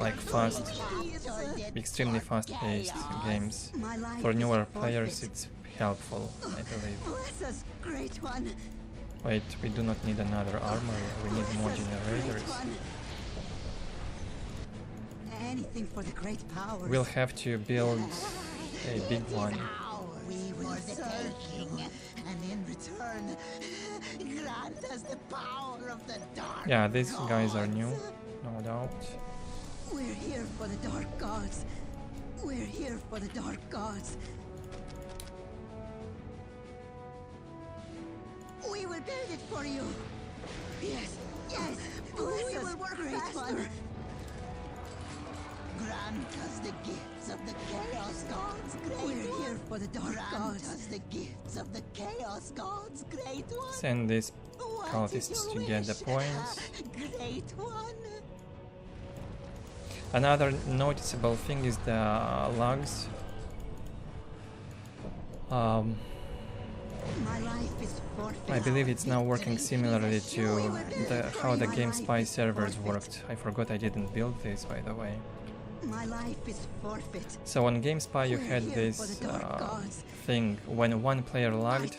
like extremely fast-paced games. My life For is newer forfeit. players, it's helpful, I believe. Bless us, Great One. Wait, we do not need another armor. We need more Bless us, generators. Great One. Anything for the great powers. We'll have to build a big one. We will serve you, and in return, grant us the power of the dark. Yeah, these guys are new, no doubt. We're here for the dark gods. We're here for the dark gods. We will build it for you. Yes, yes. Bless us, Great One. Grant us the gifts of the Chaos Gods, Great One. We're here for the dark gods. Grant us the gifts of the Chaos Gods, Great One. Send these What cultists is to your get the wish, points. Great One. Another noticeable thing is the logs. My life is forfeit. I believe it's now working similarly to how the GameSpy servers worked. I forgot I didn't build this, by the way. My life is forfeit. So on GameSpy you had this thing, when one player lagged,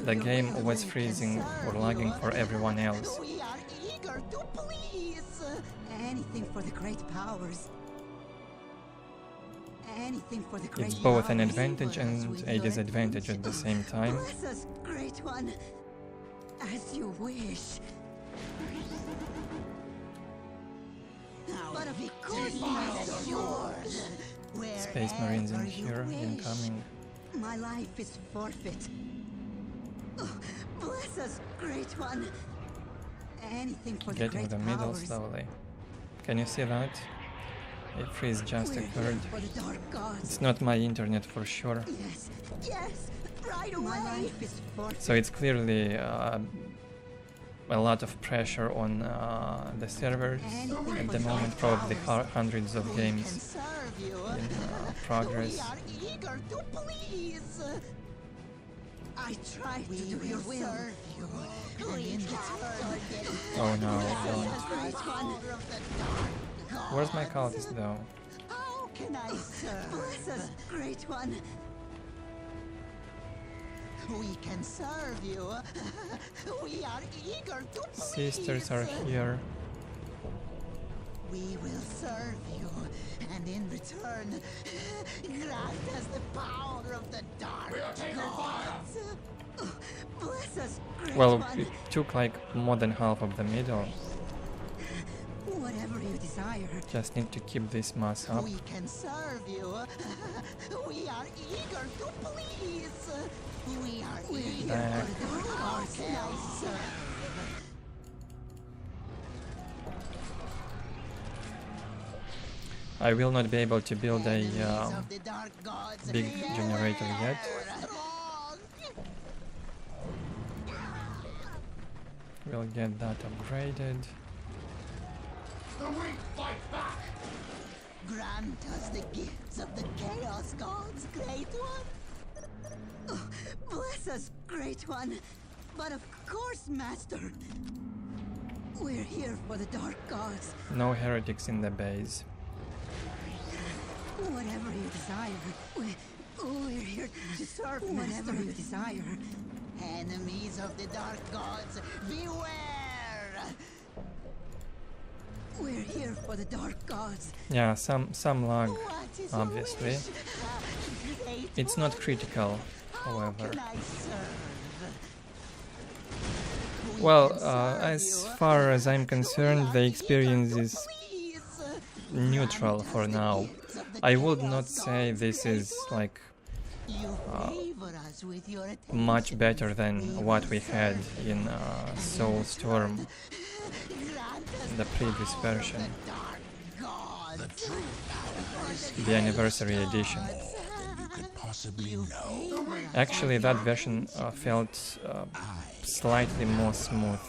the game was freezing or lagging for everyone else. We are eager to please. Anything for the great powers. Anything for the great It's both an powers. advantage and a disadvantage at the same time. Bless us, Great One, as you wish. But of course, is yours. Space Marines in Wherever you here, wish. incoming. My life is forfeit. Oh, bless us, Great One. Anything for the Getting great the middle powers. slowly. Can you see that? A freeze just We're occurred. here for the dark gods. It's not my internet for sure. Yes, yes, right away. My life is forfeit. So it's clearly a lot of pressure on the servers at the moment, probably hundreds of games serve you. in progress. We are eager to please. I try to do your will. Serve you. And in return, Oh no, don't. Great One. Where's my cultist though? How can I serve? Bless us, Great One. We can serve you. We are eager to please. Sisters are here. We will serve you, and in return, grant us the power of the dark gods. Bless us, Great Well, One. it took like more than half of the middle. Whatever you desire. Just need to keep this mass up. We can serve you. We are eager to please. We are eager Back. for the dark gods. Now serve. I will not be able to build a Enemies of the dark gods, big generator yet. wrong. We'll get that upgraded. The weak fight back! Grant us the gifts of the Chaos Gods, Great One. Oh, bless us, Great One. But of course, Master. We're here for the Dark Gods. No heretics in the base. Whatever you desire. We're here to serve, whatever you desire. Enemies of the Dark Gods, beware! We're here for the Dark Gods. Yeah, some lag, What is your obviously. wish? Great It's One, not critical, how however. can I serve? We Well, can serve as you. far as I'm concerned, We the are experience eager to is please. neutral Grant for us the now. gifts of the I would Chaos not say Gods, this Great is One. like You favor us with your much attention. better than We what will we had serve in you. Soulstorm. Grant us the previous version, The true power is the anniversary edition. than you could possibly know. Actually, that version felt slightly more smooth,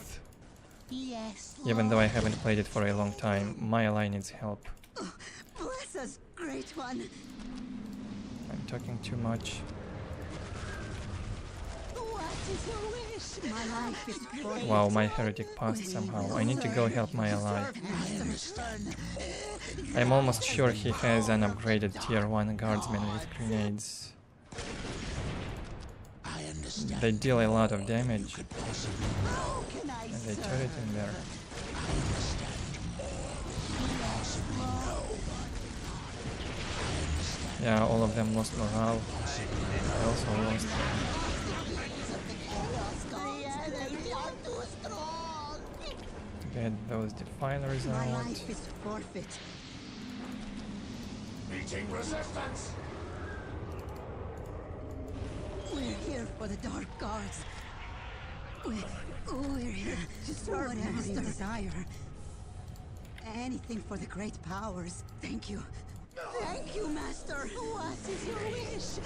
Yes, even though I haven't played it for a long time. My ally needs help. bless us, Great One. I'm talking too much. What is your wish? My life is for Wow, my heretic passed somehow. I need to go help my ally. I'm almost sure he has an upgraded tier 1 guardsman with grenades. I understand. They deal a lot of damage, Could possibly know. Can I and they serve? turret in there. I understand more. Possibly know. Yeah, all of them lost morale. I also lost. They are too strong. Get those defilers My out. life is forfeit. Meeting resistance. We're here for the Dark Guards. We're here to serve whatever you desire. Anything for the great powers. Thank you. Thank you, Master. What is your wish?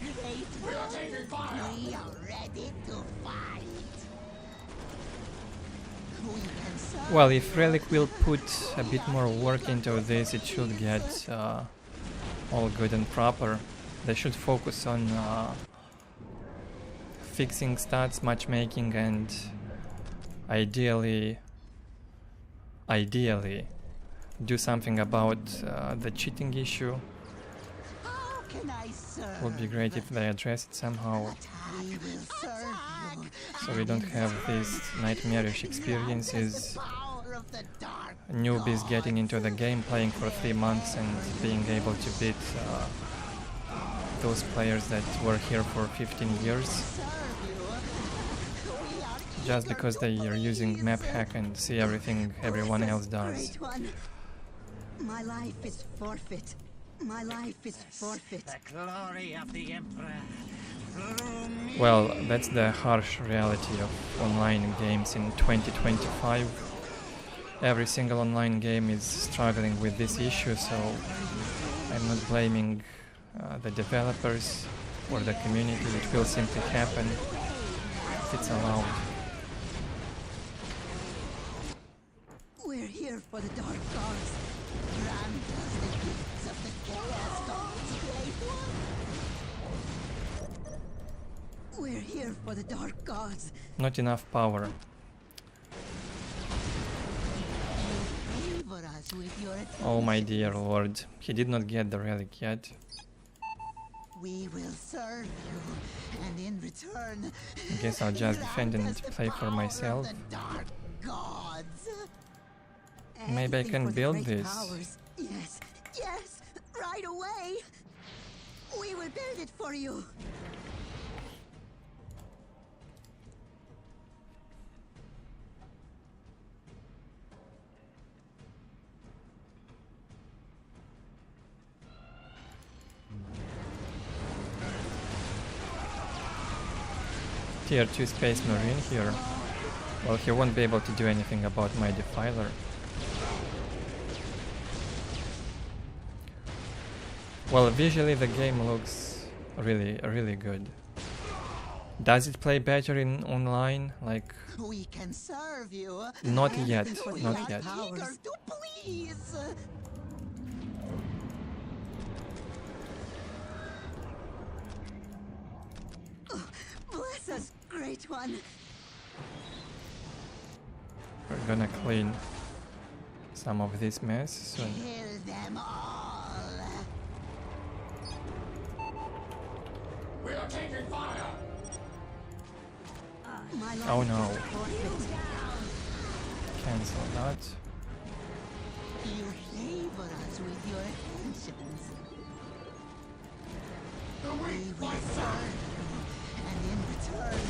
Great. We are taking fire. We are ready to fight. We can serve. Well, if Relic will put a bit more work into this, it should get all good and proper. They should focus on fixing stats, matchmaking, and ideally do something about the cheating issue. How can I serve? Would be great if they address it somehow, We will serve you. so we don't have these nightmarish experiences. Power of the dark. Newbies getting into the game, playing for 3 months and being able to beat those players that were here for 15 years just because they are using map hack and see everything everyone else does. Great One. My life is forfeit. My life is forfeit. The glory of the Emperor. Well, that's the harsh reality of online games in 2025. Every single online game is struggling with this issue, so I'm not blaming the developers or the community. It will simply happen if it's allowed. We're here for the Dark Gods. Grant us the gifts of the Chaos Gods, Great One. We're here for the Dark Gods. Not enough power. Favor us with your Oh my dear lord, he did not get the relic yet. We will serve you, and in return, I guess I'll just defend and play for myself. the Dark Gods. Maybe I Anything can for the build great this. powers. Yes, yes, right away. We will build it for you. Tier 2 Space Marine here. Well, he won't be able to do anything about my defiler. Well, visually the game looks really good. Does it play better in online? Like, We can serve you. not Anything yet, for the not great yet. powers. Eager to please. Bless us, Great One. We're gonna clean some of this mess soon. Kill them all. We are taking fire. My life Oh no. is forfeit. Cancel that. You favor us with your attentions. We will serve you, and in return,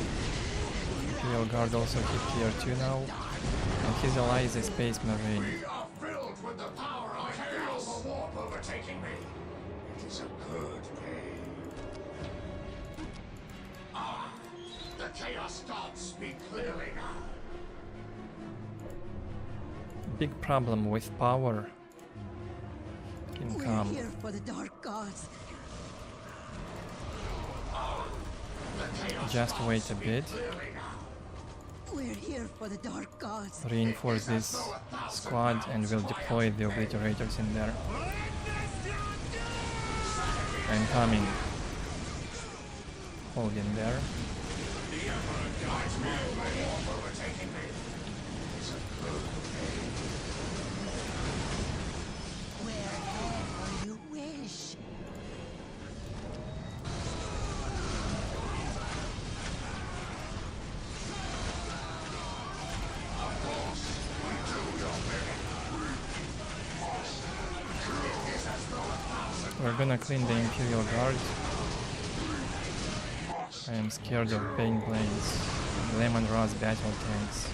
Imperial Guard also hit tier 2 now, and his ally is a Space Marine. We are filled with the power of chaos. A warp overtaking me. It is a good pain. Ah, the chaos gods speak clearly now. big problem with power in We're Kam. here for the dark gods. Just wait a bit. We're here for the dark gods. Reinforce this squad and we'll deploy the obliterators in there. I'm coming. Hold in there. Wherever you wish. We're gonna clean the Imperial Guard. I am scared of Bane Blades, Lemon Rose battle tanks.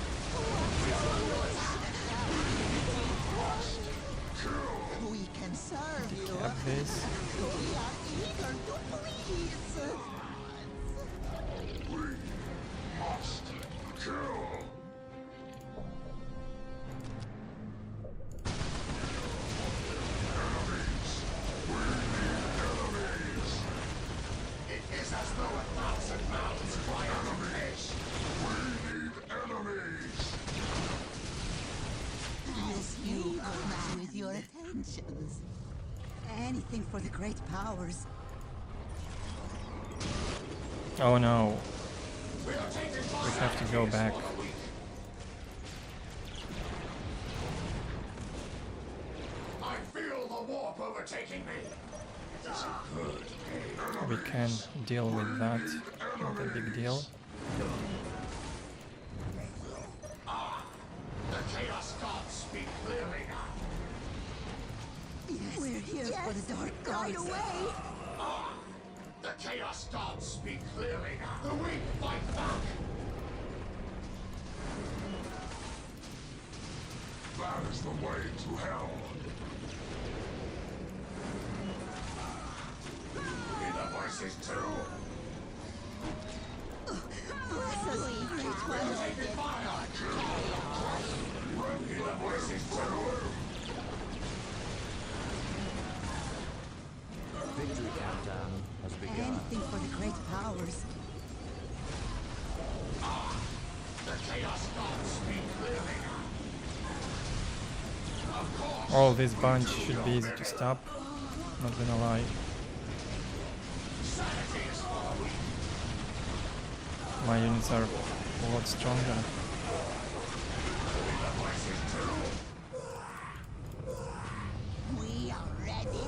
We can serve you. Cap this. We are eager to please. Yes, you are with your attentions. Anything for the great powers. Oh no. We have to go back. I feel the warp overtaking me. It is a good day. We can deal with that. Not a big deal. The Chaos Gods speak clearly now. Yes, we're here for the dark gods. Right away. The Chaos Gods speak clearly now. The weak fight back. That is the way to hell. Hear the voices too. Bless us, great one. Taking fire. Hear the voices too. Victory countdown has begun. Anything for the great powers. The Chaos Gods speak clearly now. Of course. All this bunch should be easy to stop. Not gonna lie. Sanity is for the weak. My units are a lot stronger. Hear the voices too. We are ready to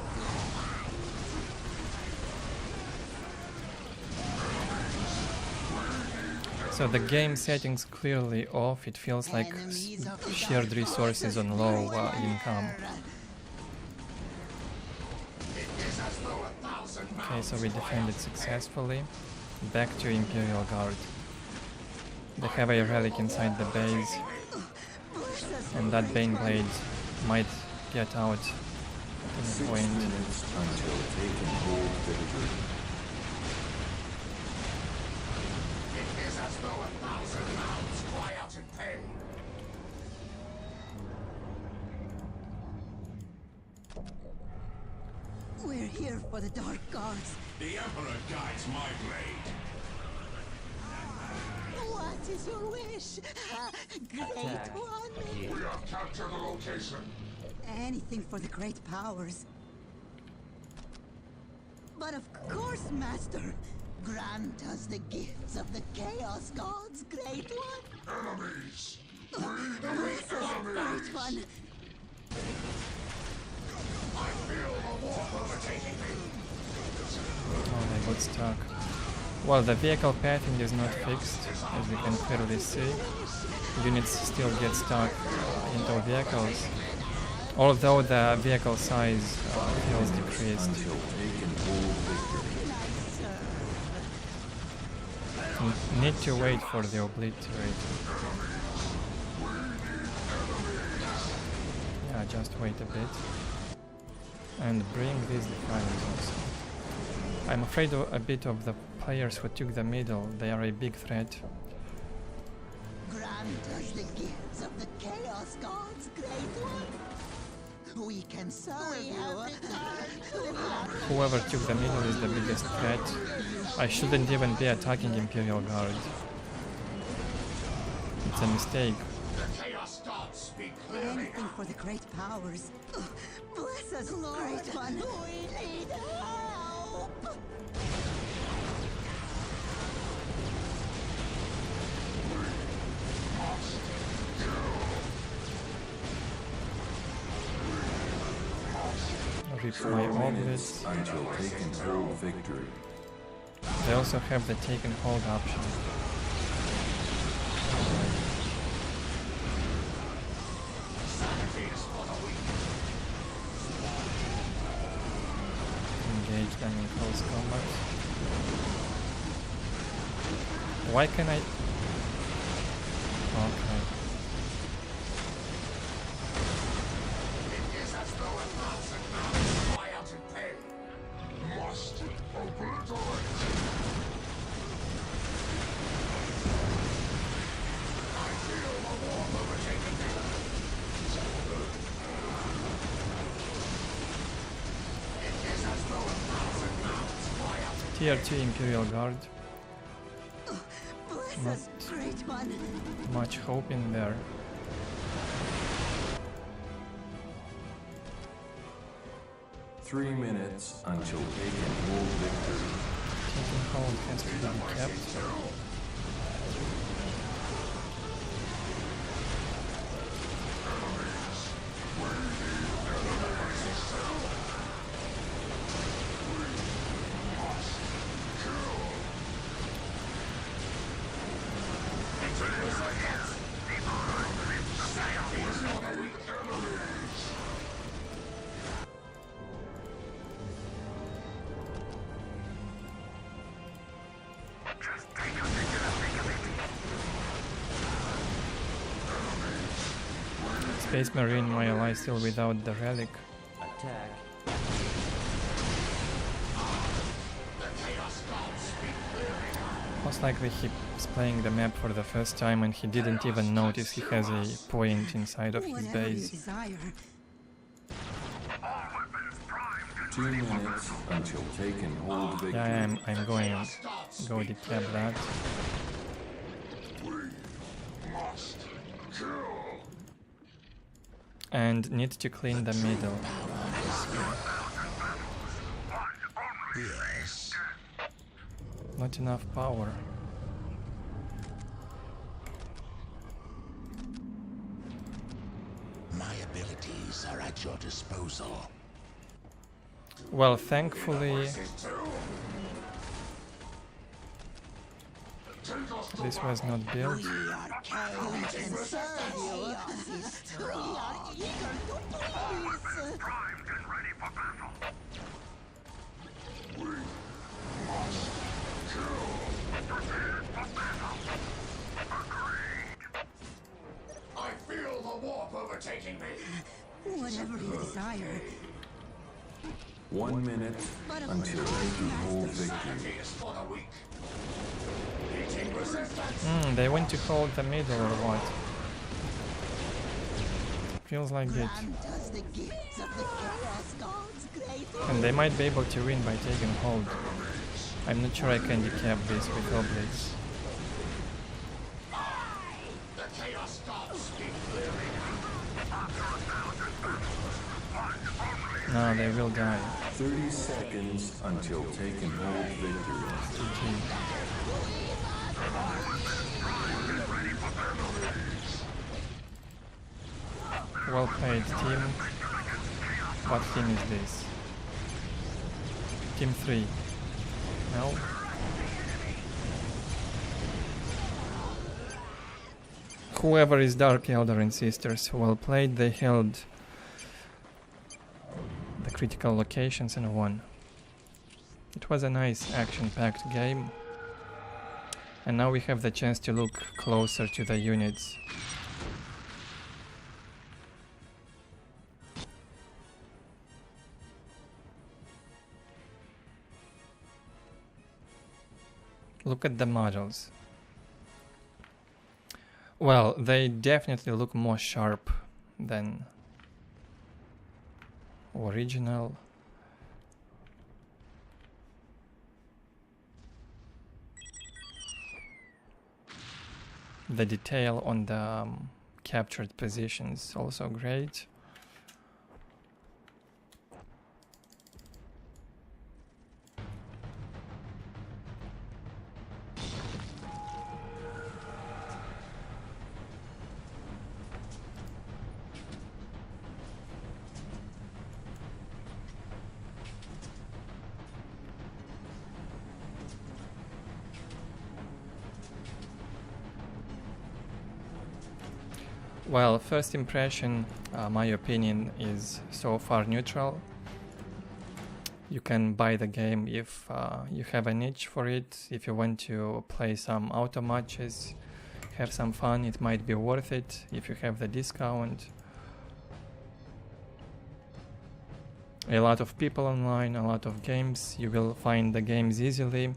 So the game settings clearly off. It feels like shared resources on low income. Okay, so we defended successfully. Back to Imperial Guard. They have a relic inside the base, and that Bane Blade might get out at any point. Until taking hold victory. It is as though 1,000 mouths cry out in pain. We're here for the dark gods. The Emperor guides my blade. What is your wish? Great one. We have captured the location. Anything for the great powers. But of course, Master. Grant us the gifts of the Chaos Gods, Great One. Enemies. Bless us, Great One. I feel the warp overtaking me. Oh, they got stuck. Well, the vehicle pathing is not fixed, as you can clearly see. Units still get stuck into vehicles, although the vehicle size feels decreased. Until taking hold victory. Need to wait for the obliterator. Yeah, just wait a bit. And bring these defiles also. I'm afraid a bit of the players who took the middle. They are a big threat. Grant us the gifts of the Chaos Gods, Great One. We can serve you. Whoever took the middle is the biggest threat. I shouldn't even be attacking Imperial Guard. It's a mistake. The Chaos Gods speak clearly Anything now. for the great powers. Bless us, Great One. We need help. Rip my orbits. Until taken hold victory. They also have the take and hold option. Engage them in close combat. Why can I... Okay. It is as though a thousand mouths cry out in pain. Must obliterate. I feel the warmth overtaking me. It is as though a thousand mouths cry out in Tier 2 Imperial Guard. Bless Not us, Great One. much hope in there. 3 minutes until taken hold victory. Taking hold has to be kept. Space Marine, my ally, still without the relic. Attack. Most likely he's playing the map for the first time and he didn't even notice he has a point inside of his Whatever you base. desire. 2 minutes until taken hold victory. Yeah, I'm going go decap that. And need to clean the middle. Yes. Not enough power. My abilities are at your disposal. Well, thankfully this was not built. We can serve you. We are eager to please. I feel the warp overtaking me. Whatever you desire. 1 minute until taken hold victory. It is for the weak. Meeting resistance. They went to hold the middle or what? Feels like it. Grant us the gifts of the Chaos Gods, Great One. And they might be able to win by taking hold. I'm not sure I can decap this with obliques. The Chaos Gods speak clearly No, they will die. 30 seconds until taken hold victory. GG. Well played, team. What team is this? Team 3. No? Whoever is Dark Eldar and Sisters, well played, they held the critical locations and won. It was a nice action-packed game. And now we have the chance to look closer to the units. Look at the models. Well, they definitely look more sharp than original. The detail on the captured positions also great. Well, first impression, my opinion is so far neutral. You can buy the game if you have an itch for it. If you want to play some auto matches, have some fun, it might be worth it if you have the discount. A lot of people online, a lot of games. You will find the games easily.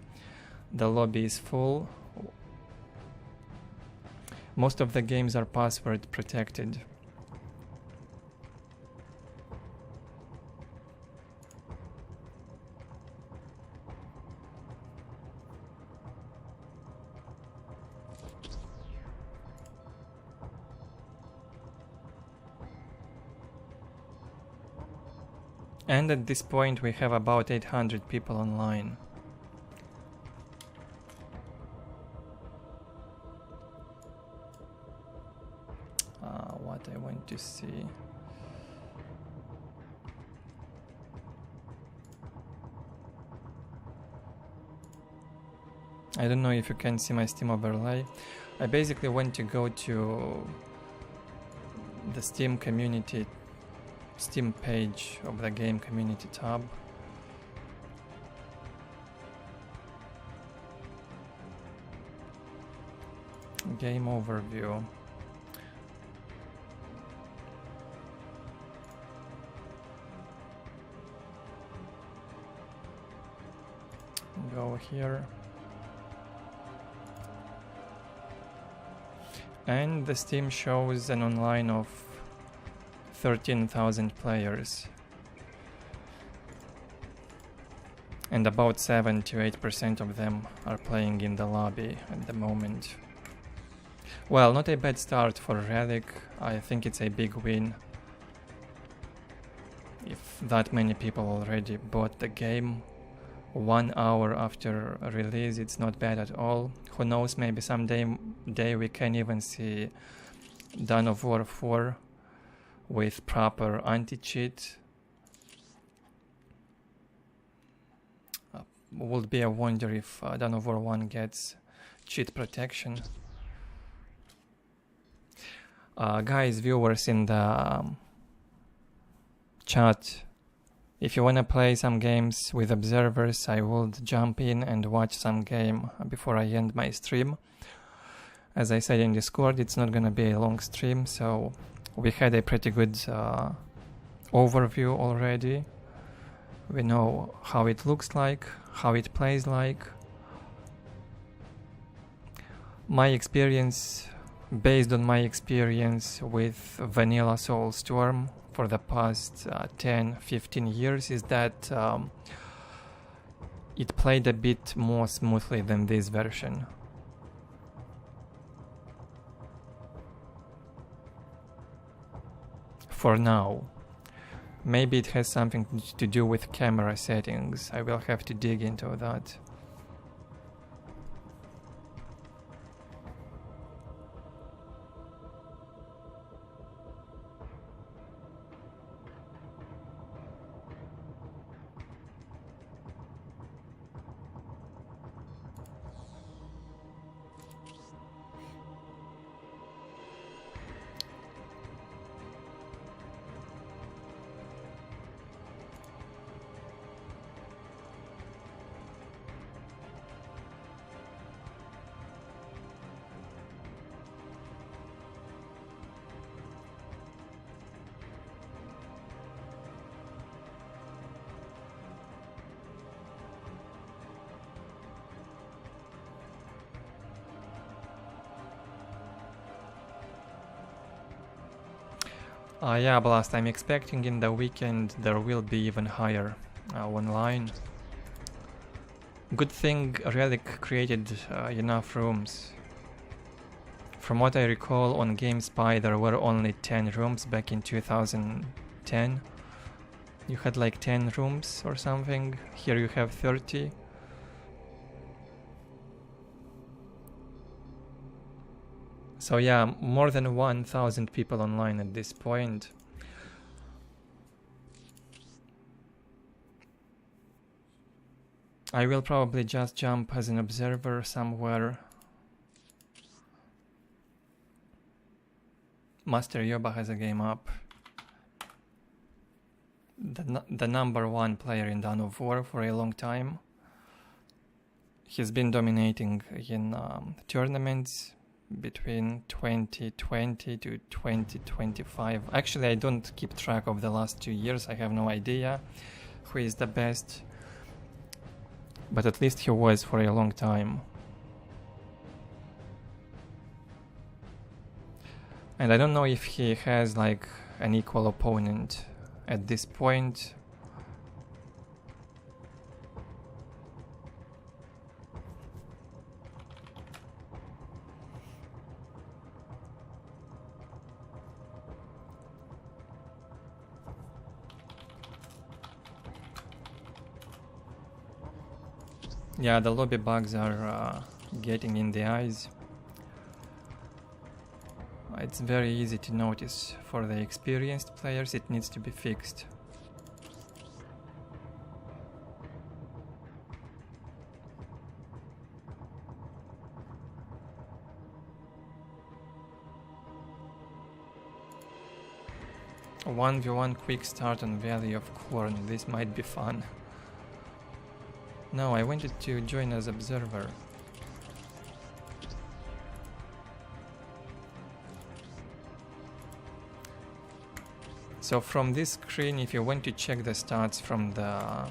The lobby is full. Most of the games are password protected. And at this point we have about 800 people online. What I want to see. I don't know if you can see my Steam overlay. I basically want to go to the Steam community, Steam page of the game community tab. Game overview. Go here. And the Steam shows an online of 13,000 players. And about 7 to 8% of them are playing in the lobby at the moment. Well, not a bad start for Relic. I think it's a big win. If that many people already bought the game 1 hour after release, it's not bad at all. Who knows, maybe someday we can even see Dawn of War 4 with proper anti-cheat. Would be a wonder if Dawn of War 1 gets cheat protection. Guys, viewers in the chat, if you wanna play some games with observers, I would jump in and watch some game before I end my stream. As I said in Discord, it's not gonna be a long stream, so we had a pretty good overview already. We know how it looks like, how it plays like. My experience, based on my experience with Vanilla Soulstorm for the past 10-15 years, is that it played a bit more smoothly than this version. For now. Maybe it has something to do with camera settings. I will have to dig into that. Yeah, Blast, I'm expecting in the weekend there will be even higher online. Good thing Relic created enough rooms. From what I recall, on GameSpy there were only 10 rooms back in 2010. You had like 10 rooms or something. Here you have 30. So yeah, more than 1,000 people online at this point. I will probably just jump as an observer somewhere. Master Yoba has a game up. The number one player in Dawn of War for a long time. He's been dominating in tournaments between 2020 to 2025. Actually, I don't keep track of the last 2 years. I have no idea who is the best. But at least he was for a long time. And I don't know if he has like an equal opponent at this point. Yeah, the lobby bugs are getting in the eyes. It's very easy to notice. For the experienced players, it needs to be fixed. A 1v1 quick start on Valley of Corn. This might be fun. No, I wanted to join as observer. So from this screen, if you want to check the stats from the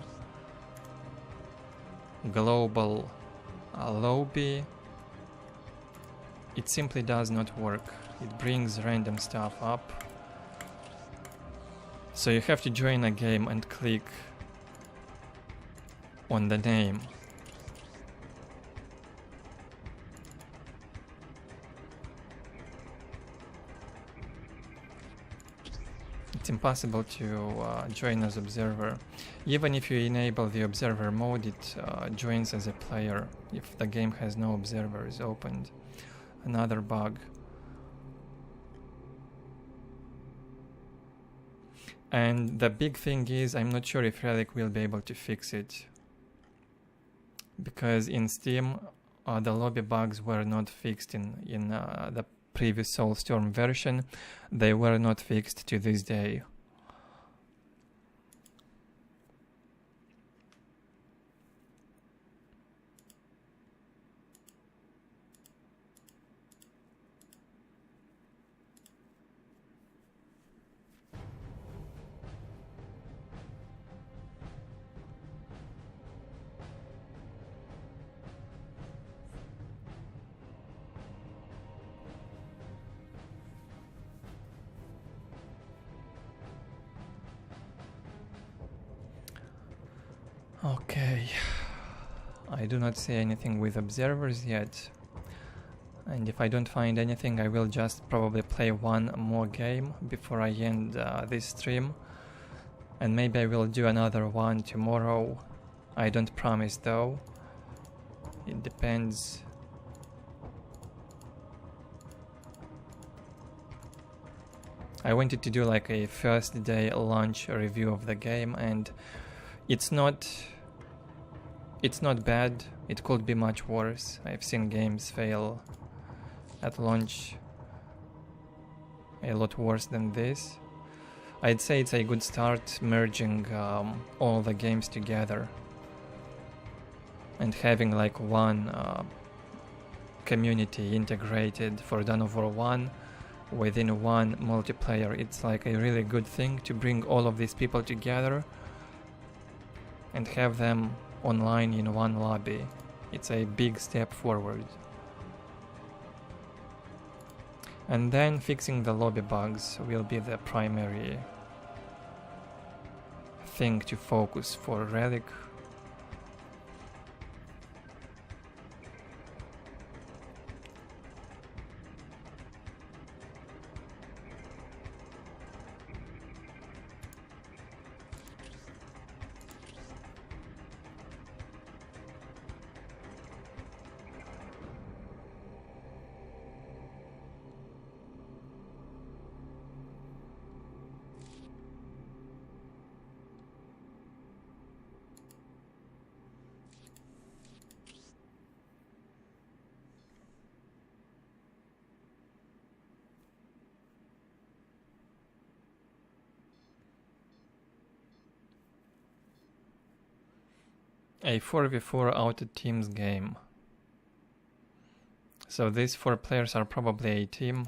global lobby, it simply does not work. It brings random stuff up. So you have to join a game and click on the name. It's impossible to join as observer. Even if you enable the observer mode, it joins as a player if the game has no observers opened. Another bug. And the big thing is, I'm not sure if Relic will be able to fix it. Because in Steam, the lobby bugs were not fixed in the previous Soulstorm version. They were not fixed to this day. Okay, I do not see anything with observers yet, and if I don't find anything, I will just probably play one more game before I end this stream, and maybe I will do another one tomorrow. I don't promise though, it depends. I wanted to do like a first day launch review of the game, and it's not bad. It could be much worse. I've seen games fail at launch a lot worse than this. I'd say it's a good start merging all the games together and having like one community integrated for Dawn of War 1 within one multiplayer. It's like a really good thing to bring all of these people together and have them online in one lobby. It's a big step forward. And then fixing the lobby bugs will be the primary thing to focus for Relic. A 4v4 auto teams game. So these 4 players are probably a team.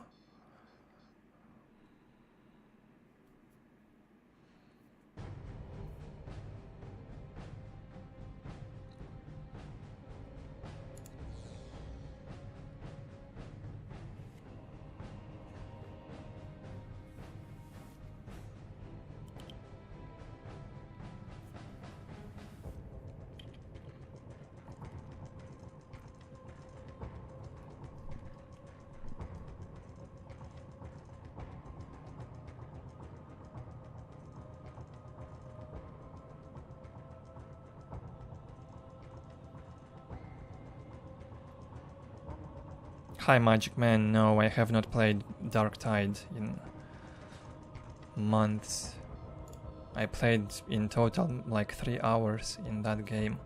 Hi Magic Man, no, I have not played Dark Tide in months. I played in total like 3 hours in that game.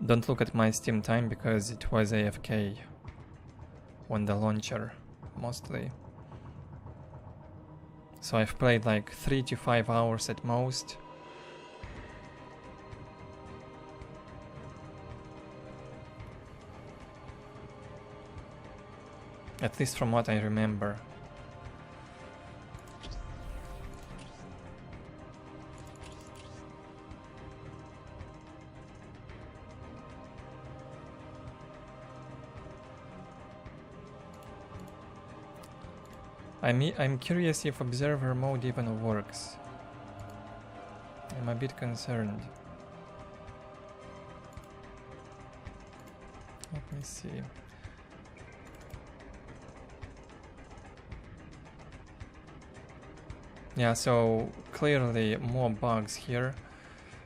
Don't look at my Steam time because it was AFK on the launcher mostly. So I've played like 3 to 5 hours at most. At least from what I remember. I'm curious if observer mode even works. I'm a bit concerned. Let me see. Yeah, so clearly more bugs here.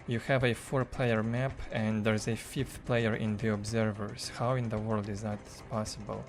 You have a 4-player map and there's a 5th player in the observers. How in the world is that possible?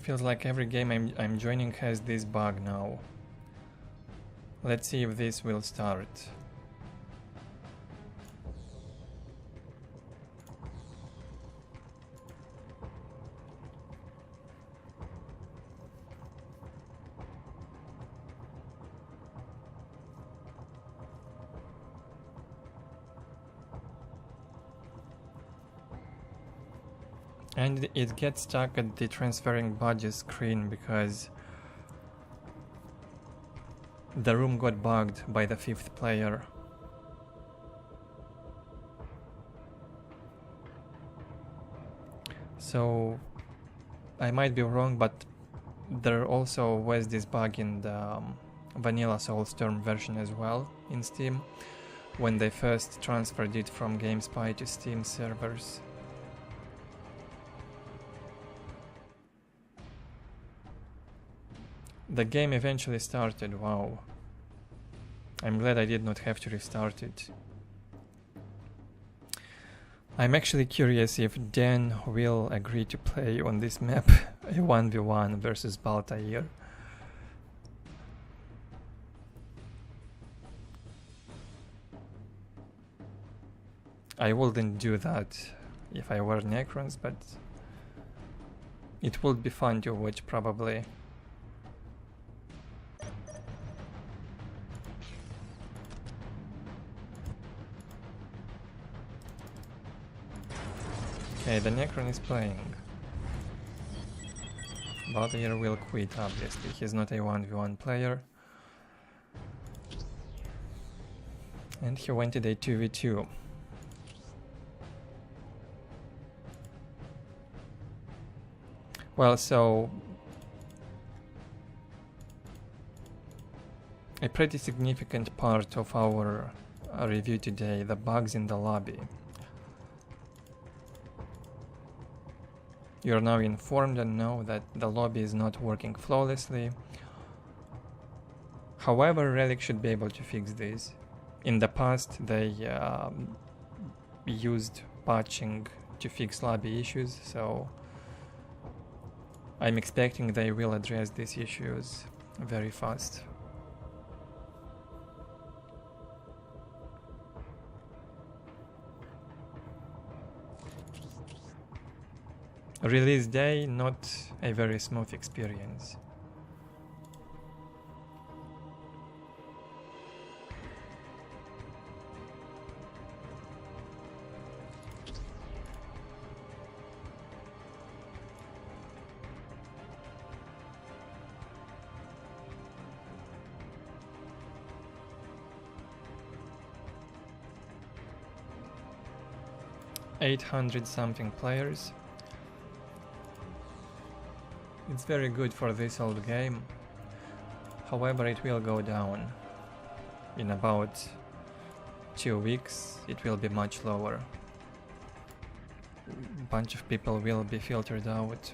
Feels like every game I'm joining has this bug now. Let's see if this will start. And it gets stuck at the transferring badges screen because the room got bugged by the 5th player. So I might be wrong, but there also was this bug in the vanilla Soulstorm version as well in Steam when they first transferred it from GameSpy to Steam servers. The game eventually started, wow. I'm glad I did not have to restart it. I'm actually curious if Dan will agree to play on this map a 1v1 versus Baltair. I wouldn't do that if I were Necrons, but it would be fun to watch probably. Okay, the Necron is playing. Baltair will quit, obviously. He's not a 1v1 player. And he wanted a 2v2. Well, so a pretty significant part of our review today, the bugs in the lobby. You are now informed and know that the lobby is not working flawlessly. However, Relic should be able to fix this. In the past, they used patching to fix lobby issues, so I'm expecting they will address these issues very fast. Release day, not a very smooth experience. $800-something players. It's very good for this old game. However, it will go down. In about 2 weeks, it will be much lower. A bunch of people will be filtered out.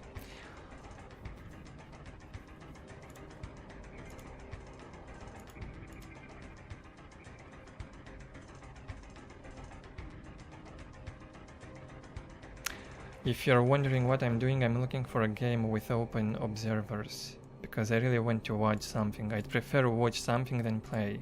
If you're wondering what I'm doing, I'm looking for a game with open observers, because I really want to watch something. I'd prefer watch something than play.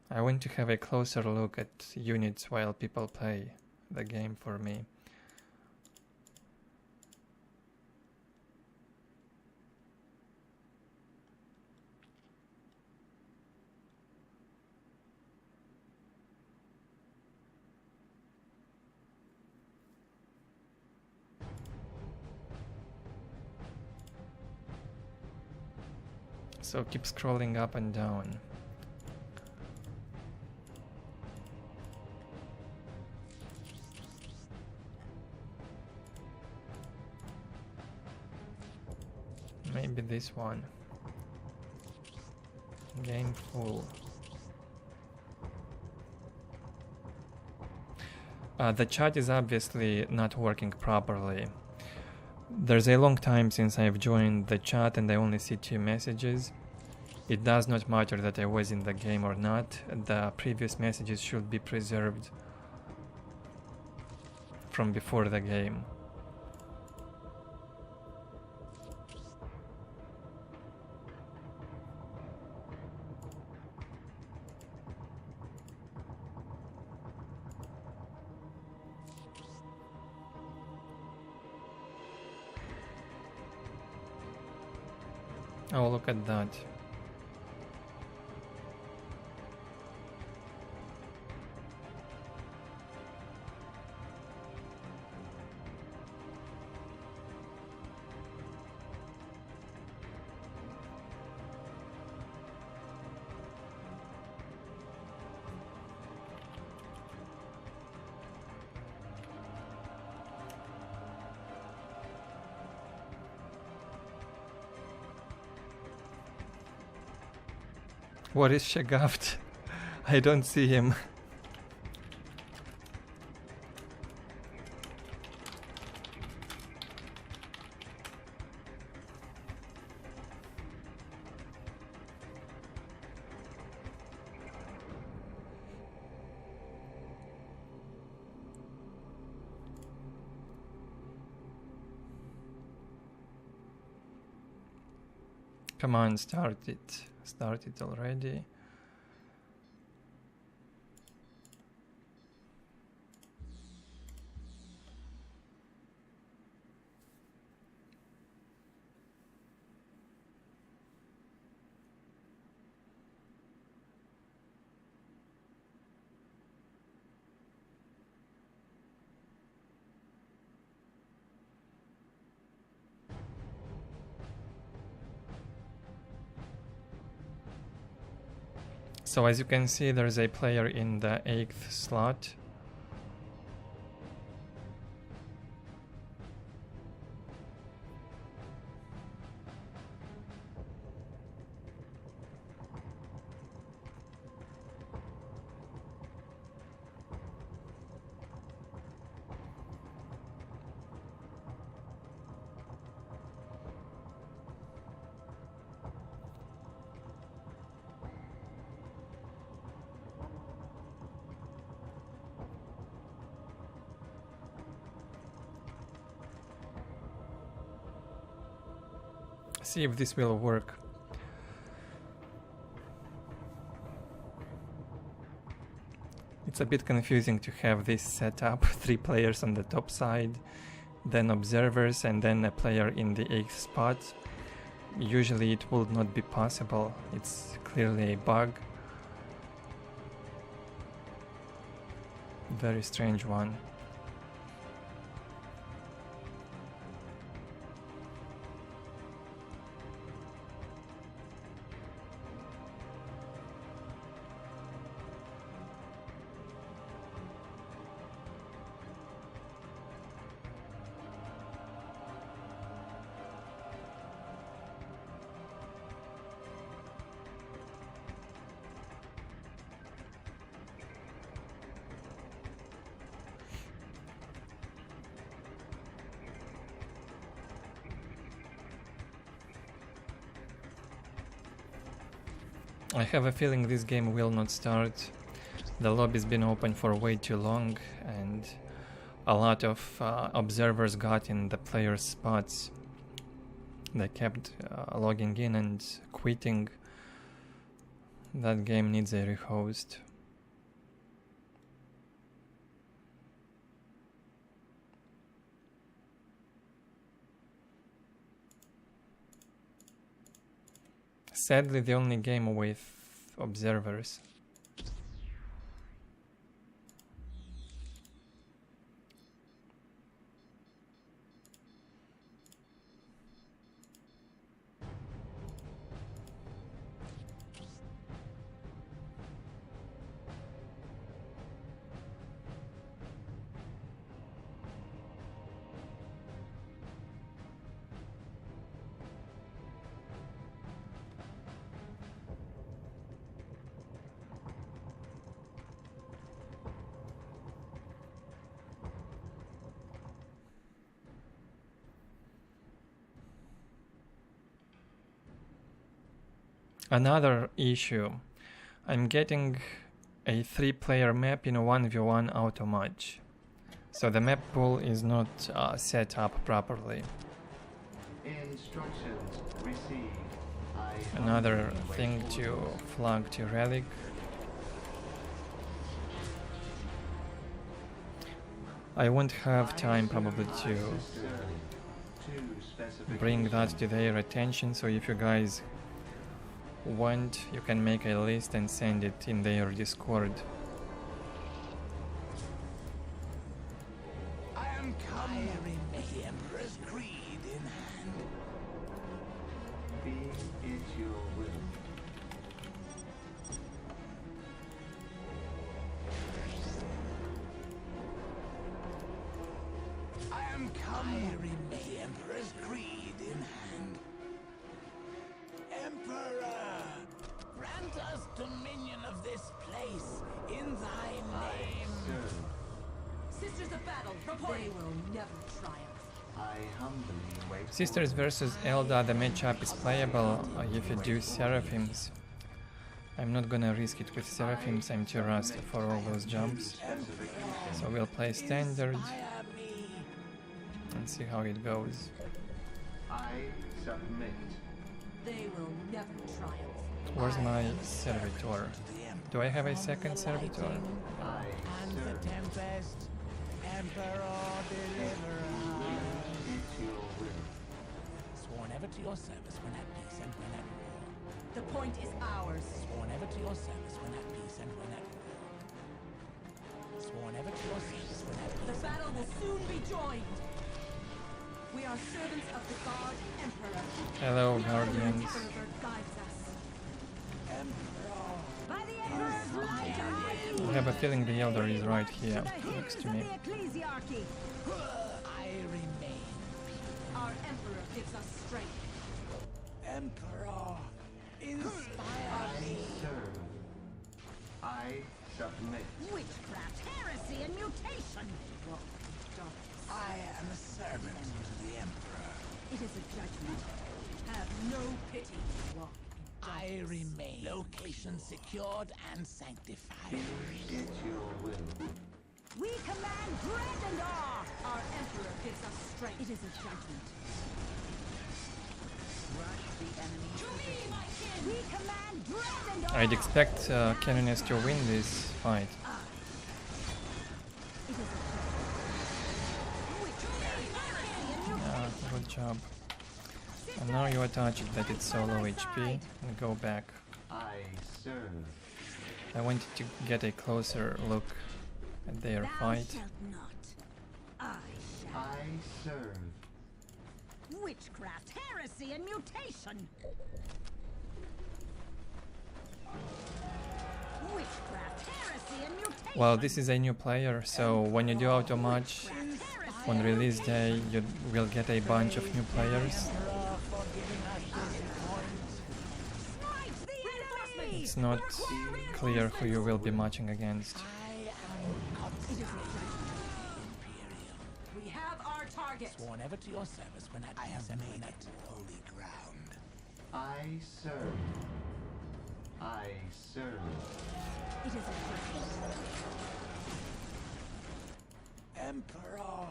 I want to have a closer look at units while people play the game for me. So keep scrolling up and down. Maybe this one. Game full. The chat is obviously not working properly. There's a long time since I've joined the chat and I only see 2 messages. It does not matter that I was in the game or not. The previous messages should be preserved from before the game. Oh, look at that. What is Shagaft? I don't see him. Come on, start it. Start it already. So as you can see, there's a player in the 8th slot. See if this will work. It's a bit confusing to have this set up, 3 players on the top side, then observers, and then a player in the 8th spot. Usually it would not be possible, it's clearly a bug. Very strange one. I have a feeling this game will not start. The lobby's been open for way too long and a lot of observers got in the players' spots. They kept logging in and quitting. That game needs a rehost. Sadly, the only game with observers. Another issue, I'm getting a 3-player map in a 1v1 Automatch. So the map pool is not set up properly. Instructions received. Another thing to flag to Relic. I won't have time probably to bring that to their attention, so if you guys want, you can make a list and send it in their Discord. I am carrying the Emperor's greed in hand. Be it your will. I am carrying the Emperor's greed in hand. Emperor, grant us dominion of this place in thy name. Sisters of battle, report. They will never triumph. I humbly wait. Sisters versus Eldar, the matchup is playable if you do Seraphims. I'm not gonna risk it with Seraphims, I'm too rusty for all those jumps. So we'll play standard and see how it goes. I submit. They will never triumph. Where's my servitor? Do I have a second servitor? And the tempest, Emperor deliver us. Sworn ever to your service when at peace and when at war. The point is ours. Sworn ever to your service when at peace and when at war. Sworn ever to your service when at peace. The battle will soon be joined. We are servants of the God Emperor. Hello, The Guardians. Emperor guides us. Emperor. By the Emperor's light, I have a feeling the Eldar is right here, next to me. ecclesiarchy. I remain. Our Emperor gives us strength. Emperor, inspire me. Serve. I submit. Witchcraft, heresy, and mutation. Walk in darkness. I am a servant to the Emperor. It is a judgment. Have no pity. Walk in I darkness. remain. Location secured and sanctified. It's your will. We command dread and awe. Our Emperor gives us strength. It is a judgment. Rush the enemy. To me, my kin! We command dread and awe. I'd expect Canoness to win this fight. It is a judgment. Witchcraft, heresy, and mutation. Yeah, good job. And now you attach it that it's so low HP and go back. I serve. I wanted to get a closer look at their Thou fight. shalt not. I shall. I serve. Witchcraft, heresy, and mutation. Witchcraft, heresy, and mutation. Well, this is a new player, so when you do Automatch Witchcraft, heresy, on and release day, you will get a bunch of new players. Emperor for giving us this point. Smite the enemy! It's not clear who you will be matching against. I am consecrated imperial. We have our target. Sworn ever to your service when at peace and when at holy ground. I serve. I serve. It is a judgment. Emperor,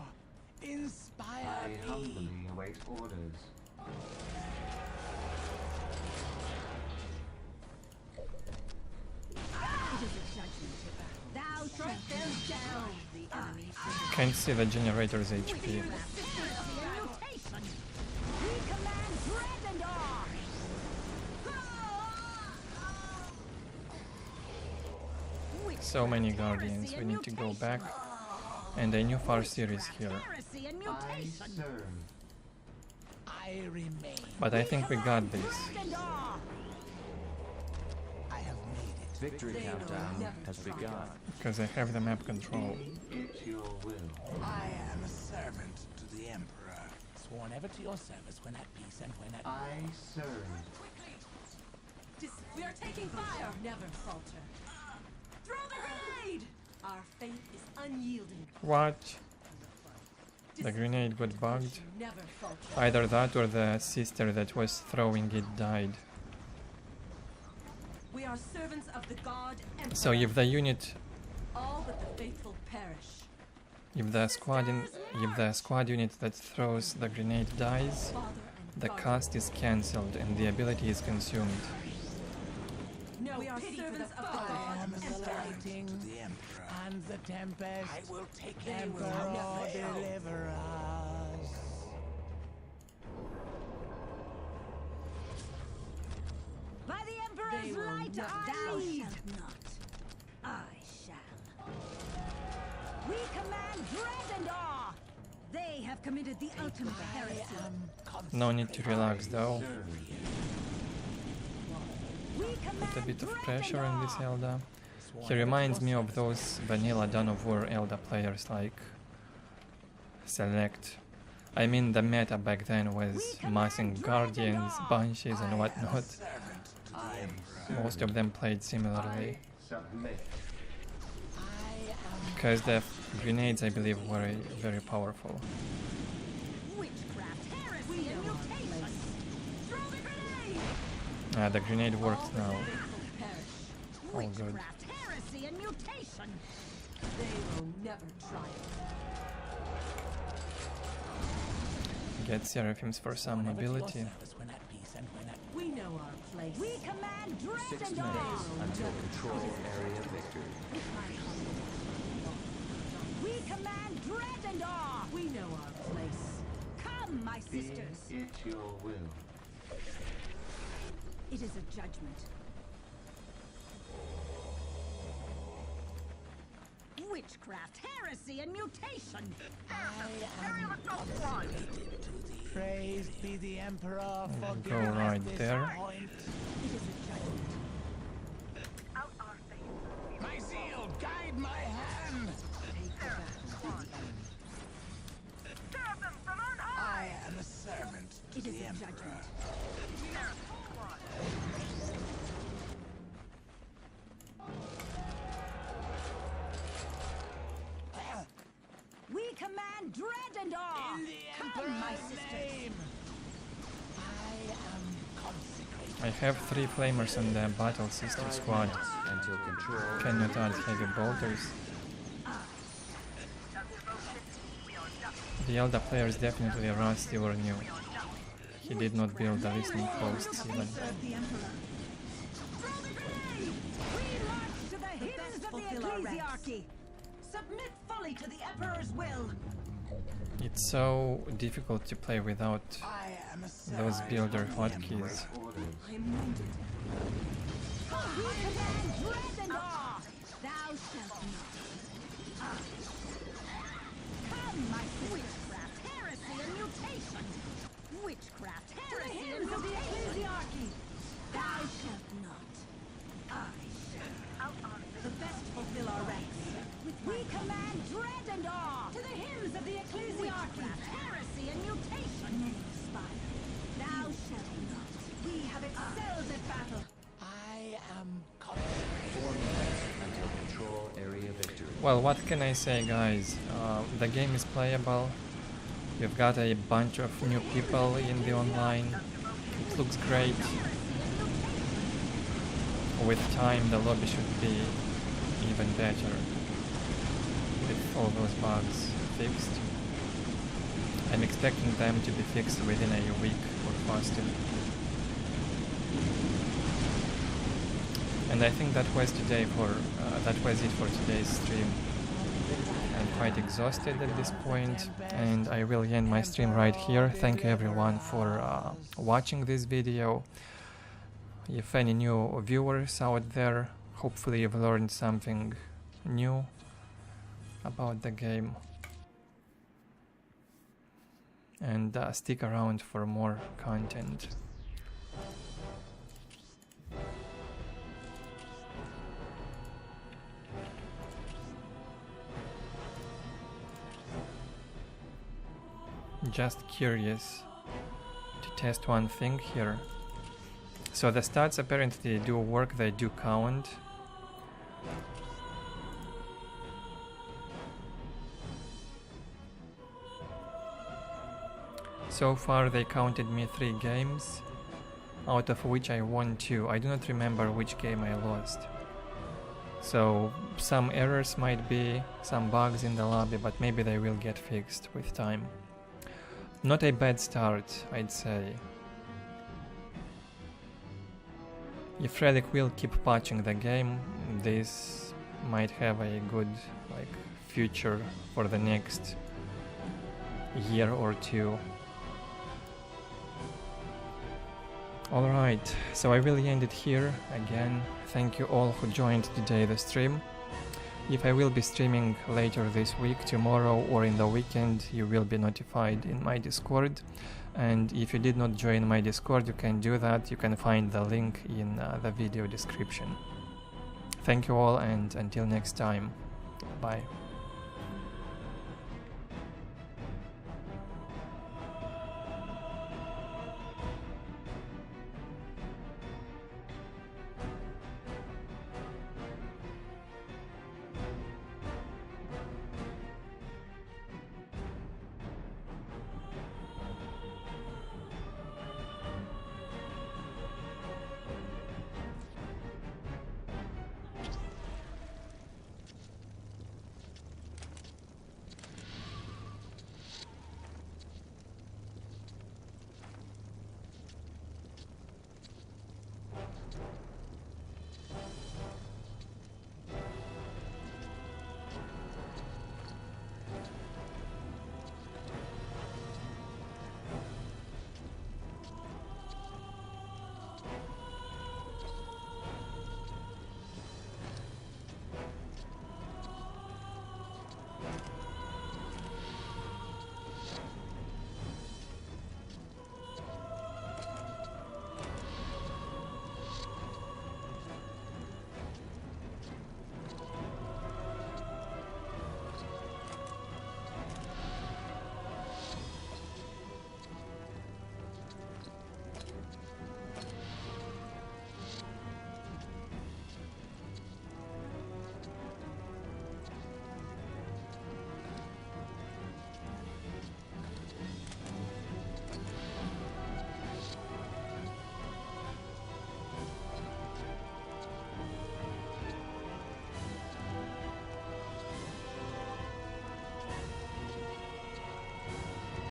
inspire I me. humbly await orders. It is a judgment. Thou shalt them down. The enemy Can't see the generator's HP. Witchcraft, heresy, and mutation. We command dread and awe. So many Guardians, we need to go back. And a new Far series here. Heresy and I mutation. serve. I remain. But I think we got this. Dread and awe. I have made it. Victory countdown has begun. Because I have the map control. It's your will. I am a servant to the Emperor. Sworn ever to your service when at peace and when at I serve. We are taking fire. Never falter. Throw the grenade! Our faith is unyielding. What? The grenade got bugged. Never falter. Either that or the sister that was throwing it died. We are servants of the God Emperor. So if the unit, All but the faithful perish. if the squad unit that throws the grenade dies, Father and the guardian. cast is cancelled and the ability is consumed. No, we are servants of the I God am Emperor. celebrating to the Emperor. And the tempest. I will take Emperor Emperor deliver us. By the They Emperor's will light, not I die. shall not. I shall. We command dread and awe. They have committed the ultimate heresy. No need to relax though. We Put a command bit of dread pressure and on this awe. Eldar. He reminds me of those vanilla Dawn of War Eldar players like Select. I mean the meta back then was massing Guardians, Banshees and whatnot. I serve. Most of them played similarly. Submit. Because the grenades I believe were very powerful. Witchcraft, heresy, and mutation. Throw the grenade. The grenade worked now. All good. Witchcraft, heresy, and mutation. They will never triumph. Get Seraphims for some mobility. We know our place. We command dread 6 and minutes awe. until control area victory. We command dread and awe. We know our place. Come, my sisters. It your will. It is a judgment. Witchcraft, heresy, and mutation. Praised be the Emperor for Go giving us right this there. point. It is a judgment. My zeal, guide my hand. I am a servant to It is the a Emperor. judgment. We command dread and awe. In the Come, my Emperor's sisters. name, I am consecrated. I have 3 flamers in the battle sister 5 squad. minutes until control Cannot add heavy bolters. The Eldar player is definitely rusty or new. He did not build the listening posts even. Serve the Emperor. Throw the grenade! We march to the hills of the fulfill our ranks. ecclesiarchy. Submit fully to the Emperor's will. It's so difficult to play without I am a those servant builder of the Emperor. hotkeys. I am wounded. We command dread and awe. Thou shalt not. Come, my witchcraft, heresy, and mutation. Witchcraft, heresy, and Hymns of the mutation. ecclesiarchy. Thou shalt not. I shall. The best fulfill our ranks. We command dread and awe. To the hymns of the ecclesiarchy. Witchcraft, heresy, and mutation. May expire. Thou shalt not. We have excelled at battle. I am consecrated. 4 minutes until control area victory. Well, what can I say, guys? The game is playable. You've got a bunch of new people in the online. It looks great. With time, the lobby should be even better. With all those bugs fixed. I'm expecting them to be fixed within a week or faster. And I think that was it for today's stream. I'm quite exhausted at this point, and I will end my stream right here. Thank you everyone for watching this video. If any new viewers out there, hopefully you've learned something new about the game. And stick around for more content. Just curious to test one thing here. So the stats apparently do work, they do count. So far they counted me 3 games, out of which I won 2. I do not remember which game I lost. So some errors might be, some bugs in the lobby, but maybe they will get fixed with time. Not a bad start, I'd say. If Relic will keep patching the game, this might have a good future for the next year or 2. Alright, so I will end it here. Again, thank you all who joined today the stream. If I will be streaming later this week, tomorrow or in the weekend, you will be notified in my Discord. And if you did not join my Discord, you can do that. You can find the link in the video description. Thank you all, and until next time, bye.